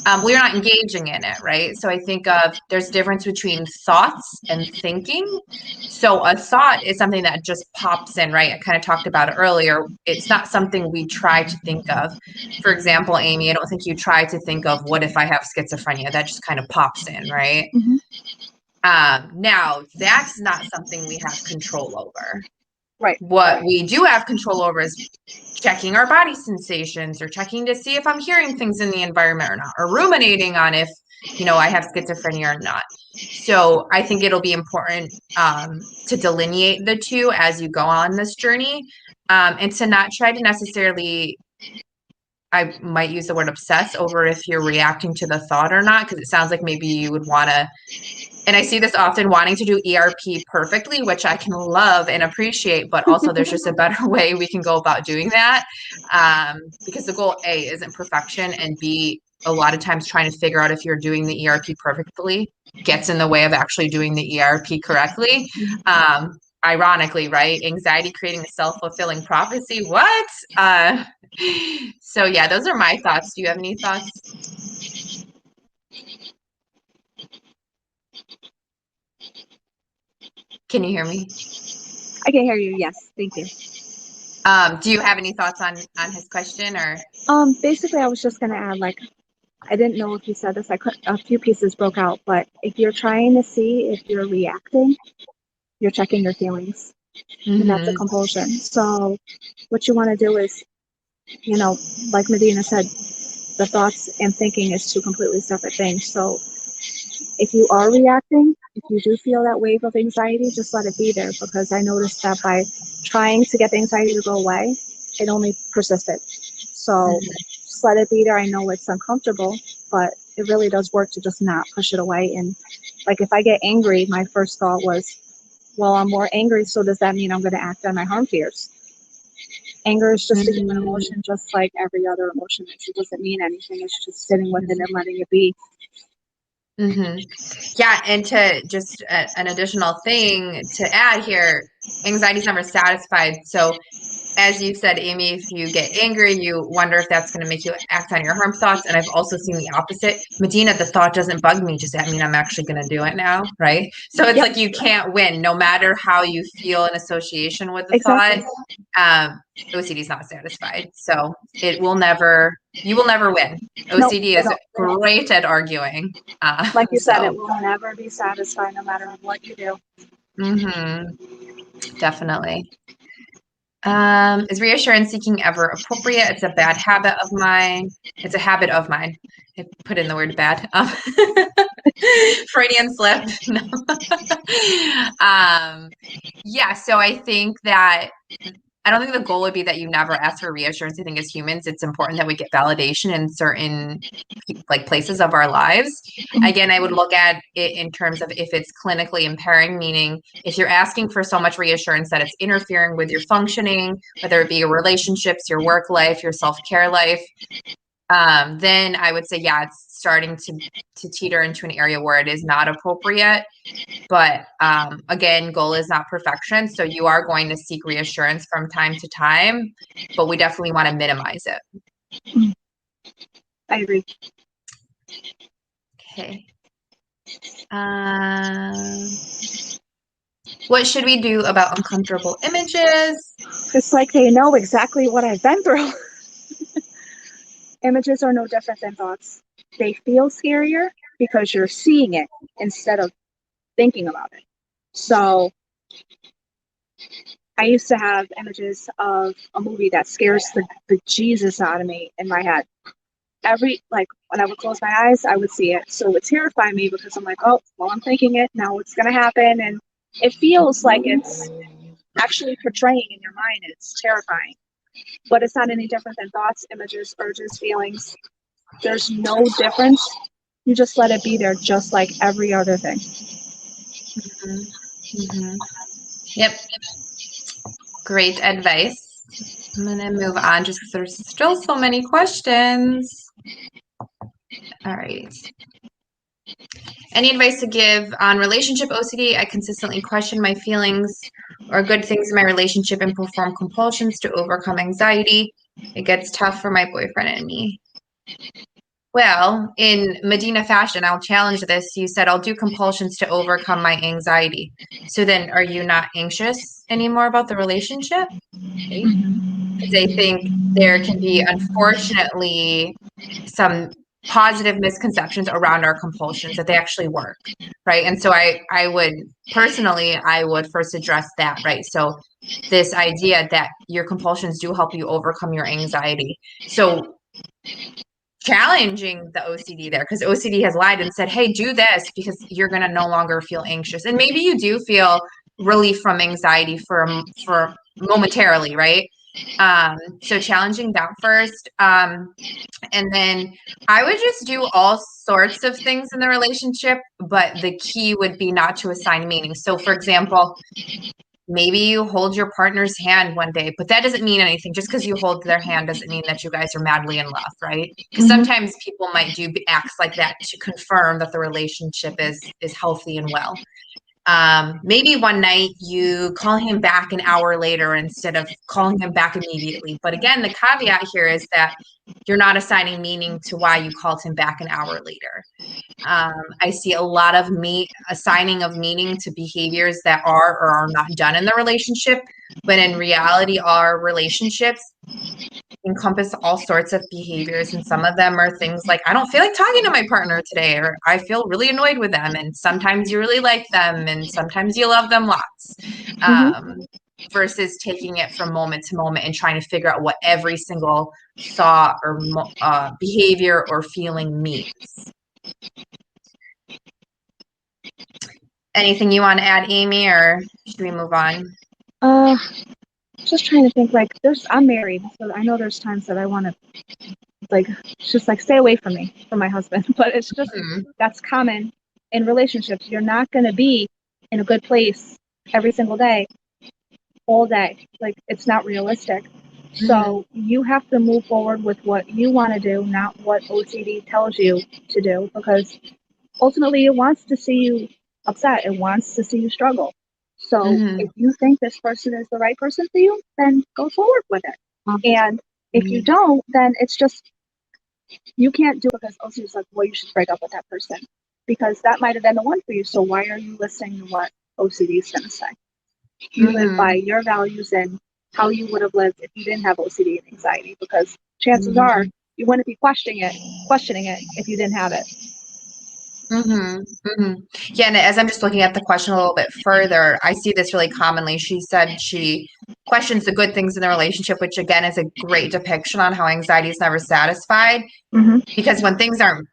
Well, you're not engaging in it, right? So I think there's a difference between thoughts and thinking. So a thought is something that just pops in, right? I kind of talked about it earlier. It's not something we try to think of. For example, Aimee, I don't think you try to think of what if I have schizophrenia. That just kind of pops in, right? Now, that's not something we have control over. Right. What we do have control over is checking our body sensations or checking to see if I'm hearing things in the environment or not, or ruminating on if I have schizophrenia or not. So I think it'll be important to delineate the two as you go on this journey, and to not try to necessarily, I might use the word obsess over if you're reacting to the thought or not, because it sounds like maybe you would want to, and I see this often, wanting to do ERP perfectly, which I can love and appreciate, but also there's just a better way we can go about doing that, because the goal, A, isn't perfection, and B, a lot of times trying to figure out if you're doing the ERP perfectly gets in the way of actually doing the ERP correctly. Ironically, right? Anxiety creating a self-fulfilling prophecy. What? So yeah, those are my thoughts. Do you have any thoughts? Can you hear me? I can hear you. Yes, thank you. Do you have any thoughts on his question, or? Basically, I was just gonna add, like, I didn't know if you said this. A few pieces broke out, but if you're trying to see if you're reacting, you're checking your feelings, and that's a compulsion. So, what you want to do is, like Madina said, the thoughts and thinking is two completely separate things. So, if you are reacting, if you do feel that wave of anxiety, just let it be there, because I noticed that by trying to get the anxiety to go away, it only persisted. So just let it be there. I know it's uncomfortable, but it really does work to just not push it away. And like, if I get angry, my first thought was, well, I'm more angry, so does that mean I'm going to act on my harm fears? Anger is just a human emotion, just like every other emotion. It doesn't mean anything. It's just sitting with it and letting it be. Yeah, and to just an additional thing to add here, anxiety is never satisfied. So as you said, Aimee, if you get angry, you wonder if that's going to make you act on your harm thoughts. And I've also seen the opposite. Madina, the thought doesn't bug me. Does that mean I'm actually going to do it now? Right. So it's like you can't win no matter how you feel in association with the thought. OCD is not satisfied. So you will never win. OCD is great at arguing. Like you said, it will never be satisfied no matter what you do. Definitely. Is reassurance seeking ever appropriate? It's a bad habit of mine. It's a habit of mine. I put in the word bad. Freudian slip. No. Yeah, so I think that I don't think the goal would be that you never ask for reassurance. I think as humans, it's important that we get validation in certain places of our lives. Again, I would look at it in terms of if it's clinically impairing, meaning if you're asking for so much reassurance that it's interfering with your functioning, whether it be your relationships, your work life, your self-care life, then I would say, yeah, it's starting to teeter into an area where it is not appropriate. But again, goal is not perfection. So you are going to seek reassurance from time to time, but we definitely want to minimize it. I agree. Okay. What should we do about uncomfortable images? It's like they know exactly what I've been through. Images are no different than thoughts. They feel scarier because you're seeing it instead of thinking about it. So I used to have images of a movie that scares the Jesus out of me in my head. When I would close my eyes, I would see it. So it would terrify me because I'm like, oh, well, I'm thinking it, now it's going to happen. And it feels like it's actually portraying in your mind. It's terrifying. But it's not any different than thoughts, images, urges, feelings. There's no difference. You just let it be there, just like every other thing. Yep. Great advice. I'm going to move on just because there's still so many questions. All right. Any advice to give on relationship OCD? I consistently question my feelings or good things in my relationship and perform compulsions to overcome anxiety. It gets tough for my boyfriend and me. Well, in Madina fashion, I'll challenge this. You said, I'll do compulsions to overcome my anxiety. So then are you not anxious anymore about the relationship? Right? Because I think there can be, unfortunately, some positive misconceptions around our compulsions that they actually work, right? And so I would personally, I would first address that, right? So this idea that your compulsions do help you overcome your anxiety. So challenging the OCD there, because OCD has lied and said, hey, do this because you're going to no longer feel anxious. And maybe you do feel relief from anxiety for momentarily, right? So challenging that first. And then I would just do all sorts of things in the relationship, but the key would be not to assign meaning. So for example, maybe you hold your partner's hand one day, but that doesn't mean anything. Just because you hold their hand doesn't mean that you guys are madly in love, right? Because sometimes people might do acts like that to confirm that the relationship is healthy and well. Maybe one night you call him back an hour later instead of calling him back immediately. But again, the caveat here is that you're not assigning meaning to why you called him back an hour later. I see a lot of assigning of meaning to behaviors that are or are not done in the relationship, but in reality, our relationships encompass all sorts of behaviors, and some of them are things like, I don't feel like talking to my partner today, or I feel really annoyed with them, and sometimes you really like them, and sometimes you love them lots. Versus taking it from moment to moment and trying to figure out what every single thought or behavior or feeling means. Anything you want to add, Aimee, or should we move on? Just trying to think, like, I'm married, so I know there's times that I want to, like, just like stay away from my husband, but it's just, that's common in relationships. You're not going to be in a good place every single day, all day. Like, it's not realistic. So you have to move forward with what you want to do, not what OCD tells you to do, because ultimately it wants to see you upset. It wants to see you struggle. So if you think this person is the right person for you, then go forward with it. And if you don't, then it's just, you can't do it because OCD is like, well, you should break up with that person, because that might have been the one for you. So why are you listening to what OCD is going to say? You live by your values and how you would have lived if you didn't have OCD and anxiety, because chances are you wouldn't be questioning it if you didn't have it. Yeah, and as I'm just looking at the question a little bit further, I see this really commonly. She said she questions the good things in the relationship, which again is a great depiction on how anxiety is never satisfied. Because when things are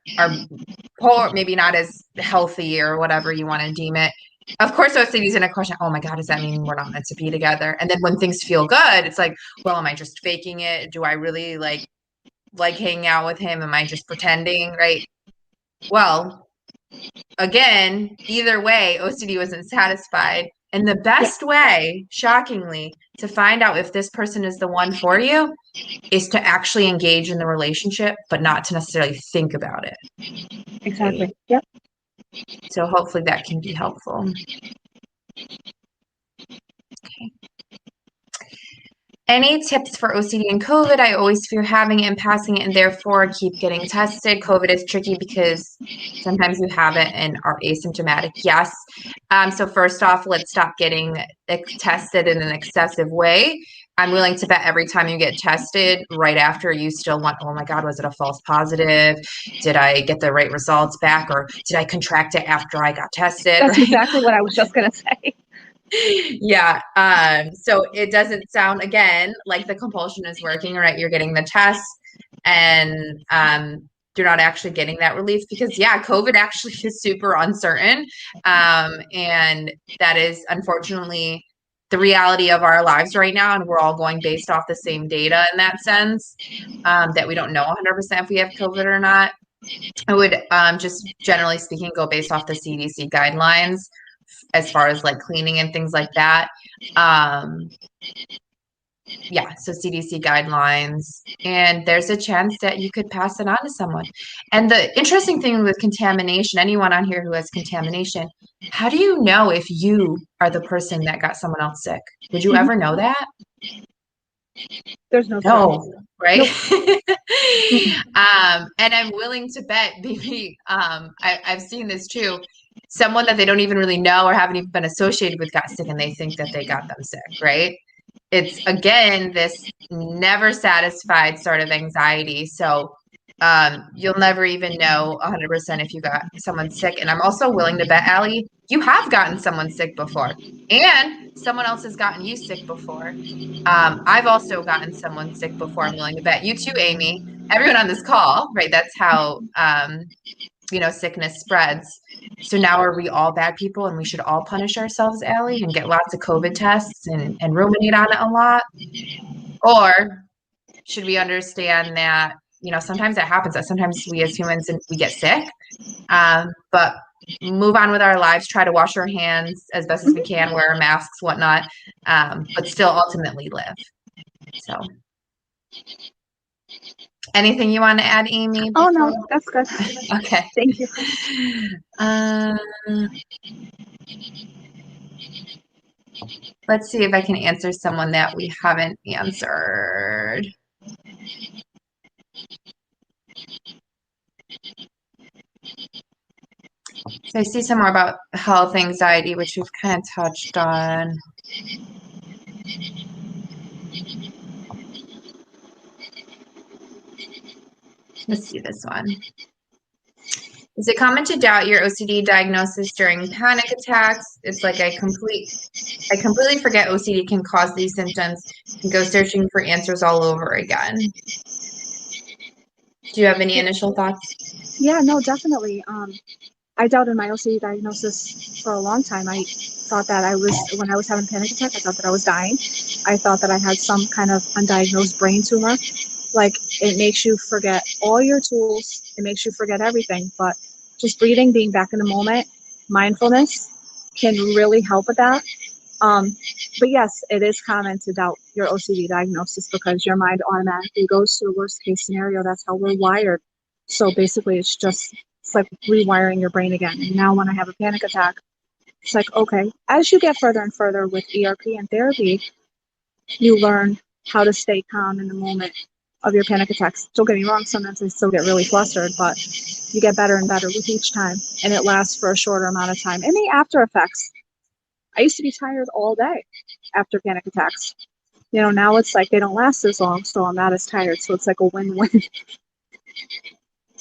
poor, maybe not as healthy or whatever you want to deem it, of course OCD is in a question, oh my God, does that mean we're not meant to be together? And then when things feel good, it's like, well, am I just faking it? Do I really like hanging out with him? Am I just pretending, right? Well, again, either way, OCD wasn't satisfied. And the best way, shockingly, to find out if this person is the one for you is to actually engage in the relationship, but not to necessarily think about it. Exactly. Right? Yep. So hopefully that can be helpful. Okay. Any tips for OCD and COVID? I always fear having it and passing it, and therefore keep getting tested. COVID is tricky because sometimes you have it and are asymptomatic. Yes. So first off, let's stop getting tested in an excessive way. I'm willing to bet every time you get tested, right after, you still want, oh my God, was it a false positive? Did I get the right results back? Or did I contract it after I got tested? That's right? Exactly what I was just going to say. Yeah. So it doesn't sound, again, like the compulsion is working, right? You're getting the test and you're not actually getting that relief because, yeah, COVID actually is super uncertain. And that is unfortunately the reality of our lives right now. And we're all going based off the same data in that sense, that we don't know 100% if we have COVID or not. I would just generally speaking, go based off the CDC guidelines as far as like cleaning and things like that. Yeah, so CDC guidelines, and there's a chance that you could pass it on to someone. And the interesting thing with contamination, anyone on here who has contamination, how do you know if you are the person that got someone else sick? Would you ever know that? There's no, right? Nope. And I'm willing to bet, maybe I've seen this too. Someone that they don't even really know or haven't even been associated with got sick and they think that they got them sick, right? It's, again, this never satisfied sort of anxiety. So you'll never even know 100% if you got someone sick. And I'm also willing to bet, Allie, you have gotten someone sick before and someone else has gotten you sick before. I've also gotten someone sick before. I'm willing to bet you too, Aimee. everyone on this call, right? That's how, sickness spreads. So now are we all bad people and we should all punish ourselves, Allie, and get lots of COVID tests and ruminate on it a lot? Or should we understand that, sometimes that happens, that sometimes we as humans, we get sick, but move on with our lives, try to wash our hands as best as we can, wear masks, whatnot, but still ultimately live. So anything you want to add, Aimee? Oh, no, that's good. Okay. Thank you. Let's see if I can answer someone that we haven't answered. So I see some more about health anxiety, which we've kind of touched on. Let's see this one. Is it common to doubt your OCD diagnosis during panic attacks? It's like I completely forget OCD can cause these symptoms and go searching for answers all over again. Do you have any initial thoughts? Yeah, no, definitely. I doubted my OCD diagnosis for a long time. I thought that when I was having a panic attack, I thought that I was dying. I thought that I had some kind of undiagnosed brain tumor. Like, it makes you forget all your tools. It makes you forget everything. But just breathing, being back in the moment, mindfulness can really help with that. But yes, it is common to doubt your OCD diagnosis because your mind automatically goes to the worst case scenario. That's how we're wired. So basically, it's like rewiring your brain again. And now when I have a panic attack, it's like, okay, as you get further and further with ERP and therapy, you learn how to stay calm in the moment of your panic attacks. Don't get me wrong, sometimes I still get really flustered, but you get better and better with each time, and it lasts for a shorter amount of time. And the after effects, I used to be tired all day after panic attacks. Now it's like they don't last as long, so I'm not as tired. So it's like a win-win.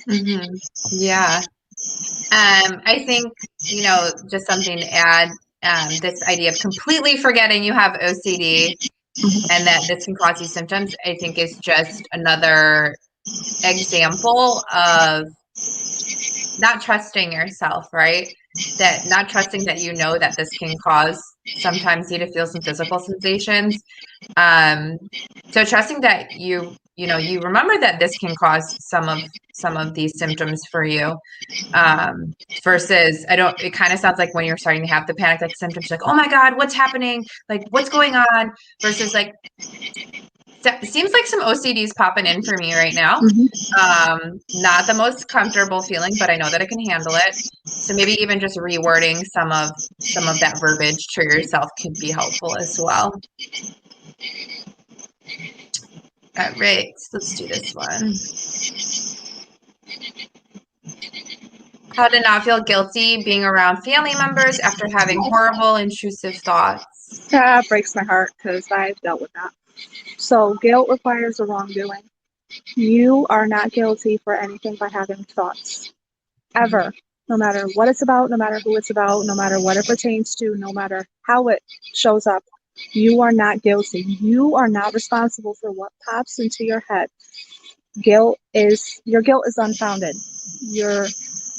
Mm-hmm. Yeah. I think, just something to add, this idea of completely forgetting you have OCD and that this can cause you symptoms, I think is just another example of not trusting yourself, right? That not trusting that that this can cause sometimes you to feel some physical sensations. So trusting that you remember that this can cause some of these symptoms for you, versus it kind of sounds like when you're starting to have the panic like symptoms, like, oh my God, what's happening? Like, what's going on? Versus like, seems like some OCD is popping in for me right now. Not the most comfortable feeling, but I know that I can handle it. So maybe even just rewording some of that verbiage to yourself could be helpful as well. All right, let's do this one. How to not feel guilty being around family members after having horrible, intrusive thoughts. That breaks my heart because I've dealt with that. So guilt requires a wrongdoing. You are not guilty for anything by having thoughts, ever. No matter what it's about, no matter who it's about, no matter what it pertains to, no matter how it shows up, you are not guilty. You are not responsible for what pops into your head. Your guilt is unfounded. You're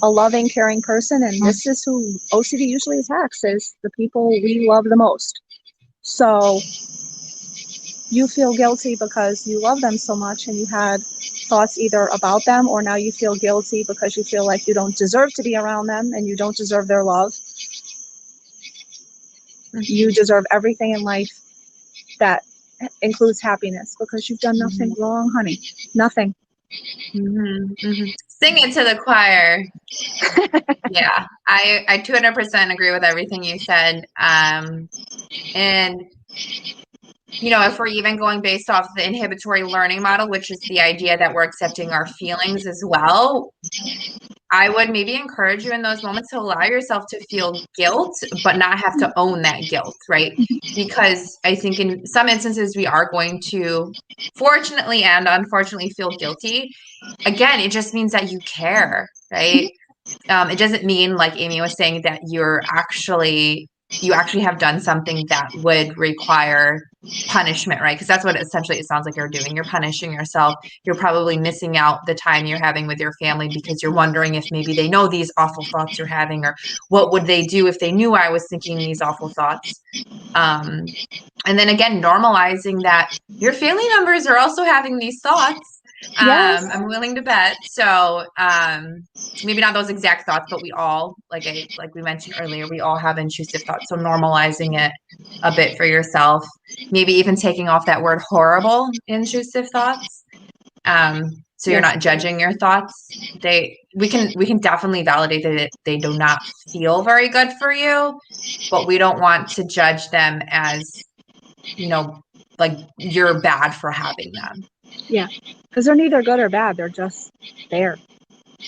a loving, caring person, and this is who OCD usually attacks, is the people we love the most. So you feel guilty because you love them so much and you had thoughts either about them, or now you feel guilty because you feel like you don't deserve to be around them and you don't deserve their love. You deserve everything in life that includes happiness because you've done nothing wrong, honey. Nothing. Sing it to the choir. Yeah, I 200% agree with everything you said. And if we're even going based off the inhibitory learning model, which is the idea that we're accepting our feelings as well, I would maybe encourage you in those moments to allow yourself to feel guilt, but not have to own that guilt, right? Because I think in some instances we are going to, fortunately and unfortunately, feel guilty. Again, it just means that you care, right? It doesn't mean, like Aimee was saying, that you're actually you actually have done something that would require punishment, right? Because that's what essentially it sounds like you're doing. You're punishing yourself. You're probably missing out the time you're having with your family because you're wondering if maybe they know these awful thoughts you're having, or what would they do if they knew I was thinking these awful thoughts. And then again, normalizing that your family members are also having these thoughts. Yes. I'm willing to bet. So maybe not those exact thoughts, but we all, like we mentioned earlier, we all have intrusive thoughts. So normalizing it a bit for yourself, maybe even taking off that word horrible intrusive thoughts. So you're Yes. not judging your thoughts. We can definitely validate that they do not feel very good for you, but we don't want to judge them as, like you're bad for having them. Yeah, because they're neither good or bad. They're just there.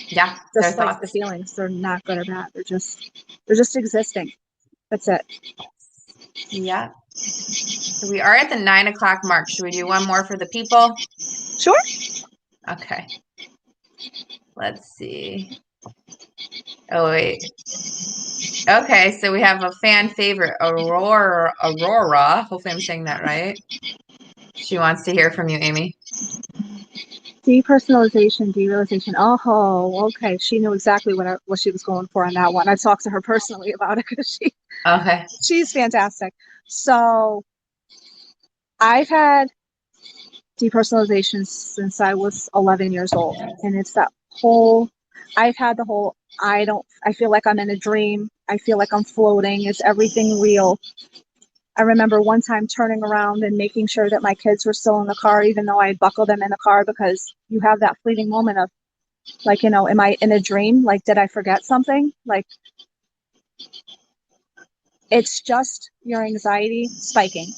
Yeah, Just like the feelings, they're not good or bad. They're just existing. That's it. Yeah. So we are at the 9 o'clock mark. Should we do one more for the people? Sure. Okay. Let's see. Oh, wait. Okay, so we have a fan favorite, Aurora. Hopefully I'm saying that right. She wants to hear from you, Aimee. Depersonalization, derealization. Oh, okay. She knew exactly what she was going for on that one. I talked to her personally about it because she's fantastic. So I've had depersonalization since I was 11 years old, and it's that whole. I've had the whole. I feel like I'm in a dream. I feel like I'm floating. Is everything real? I remember one time turning around and making sure that my kids were still in the car, even though I had buckled them in the car, because you have that fleeting moment of, like, am I in a dream? Like, did I forget something? Like, it's just your anxiety spiking.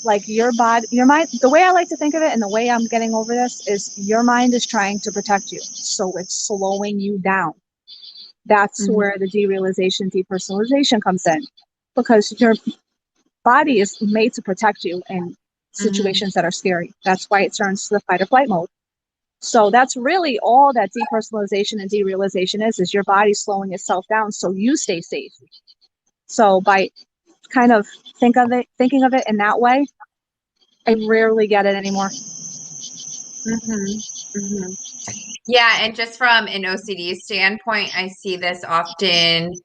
Like your body, your mind, the way I like to think of it and the way I'm getting over this is your mind is trying to protect you. So it's slowing you down. That's where the derealization, depersonalization comes in, because your body is made to protect you in situations that are scary. That's why it turns to the fight or flight mode. So that's really all that depersonalization and derealization is your body slowing itself down so you stay safe. So by kind of thinking of it in that way, I rarely get it anymore. Yeah, and just from an OCD standpoint, I see this often,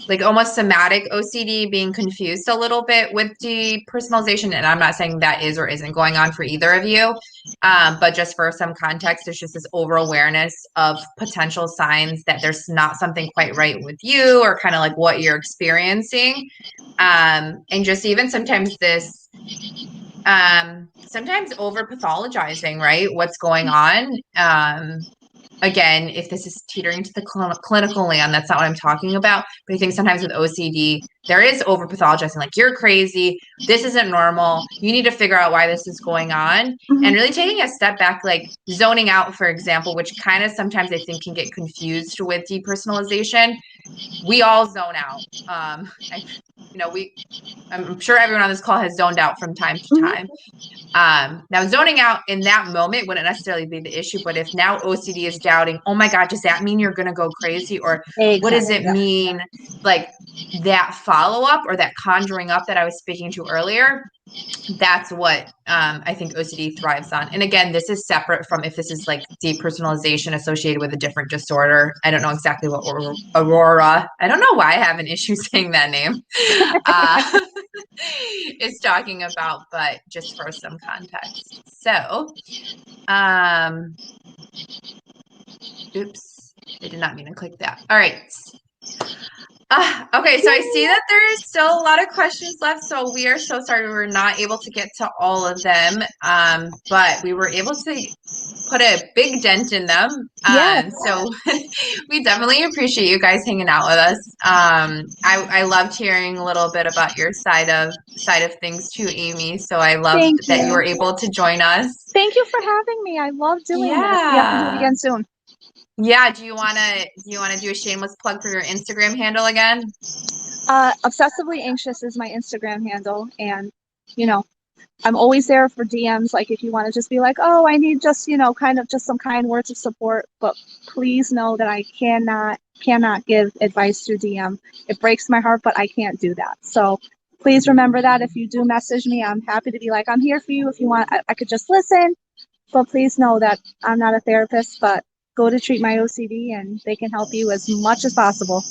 like almost somatic OCD being confused a little bit with depersonalization. And I'm not saying that is or isn't going on for either of you, but just for some context, there's just this over awareness of potential signs that there's not something quite right with you, or kind of like what you're experiencing. And just even sometimes this, sometimes over pathologizing, right? What's going on. Again, if this is teetering to the clinical land, that's not what I'm talking about. But I think sometimes with OCD, there is over pathologizing, like you're crazy, this isn't normal, you need to figure out why this is going on. And really taking a step back, like zoning out, for example, which kind of sometimes I think can get confused with depersonalization. We all zone out. I'm sure everyone on this call has zoned out from time to time. Now, zoning out in that moment wouldn't necessarily be the issue, but if now OCD is doubting, oh my God, does that mean you're going to go crazy? Or what does it mean? Like that follow-up or that conjuring up that I was speaking to earlier, that's what I think OCD thrives on. And again, this is separate from if this is like depersonalization associated with a different disorder. I don't know exactly what Aurora, I don't know why I have an issue saying that name, is talking about, but just for some context. So, oops, I did not mean to click that. All right. Okay, so I see that there's still a lot of questions left, so we are so sorry we were not able to get to all of them, but we were able to put a big dent in them. So we definitely appreciate you guys hanging out with us. I loved hearing a little bit about your side of things too, Aimee. So I loved that you were able to join us. Thank you for having me. I love doing this. We have to do it again soon. Yeah. Do you want to do a shameless plug for your Instagram handle again? Obsessively Anxious is my Instagram handle, and I'm always there for DMs. Like if you want to just be like, oh, I need just kind of just some kind words of support, but please know that I cannot cannot give advice through DM. It breaks my heart, but I can't do that. So please remember that if you do message me, I'm happy to be like, I'm here for you. If you want, I could just listen. But please know that I'm not a therapist, but go to Treat My OCD and they can help you as much as possible.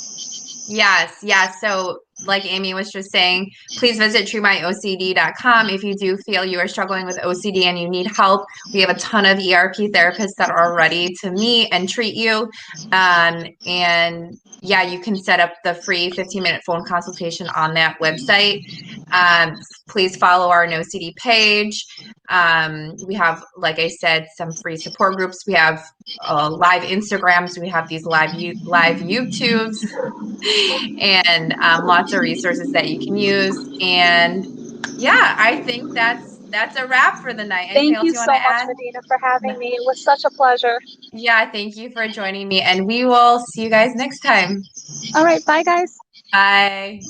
Yes, yes. So, like Aimee was just saying, please visit treatmyocd.com if you do feel you are struggling with OCD and you need help. We have a ton of ERP therapists that are ready to meet and treat you. And yeah, you can set up the free 15-minute phone consultation on that website. Please follow our NOCD page. We have, like I said, some free support groups. We have live Instagrams. We have these live YouTubes. And lots of resources that you can use. And yeah, I think that's a wrap for the night. Anything Thank else you you want so to much, add? Madina, for having me. It was such a pleasure. Yeah, thank you for joining me, and we will see you guys next time. All right, bye, guys. Bye.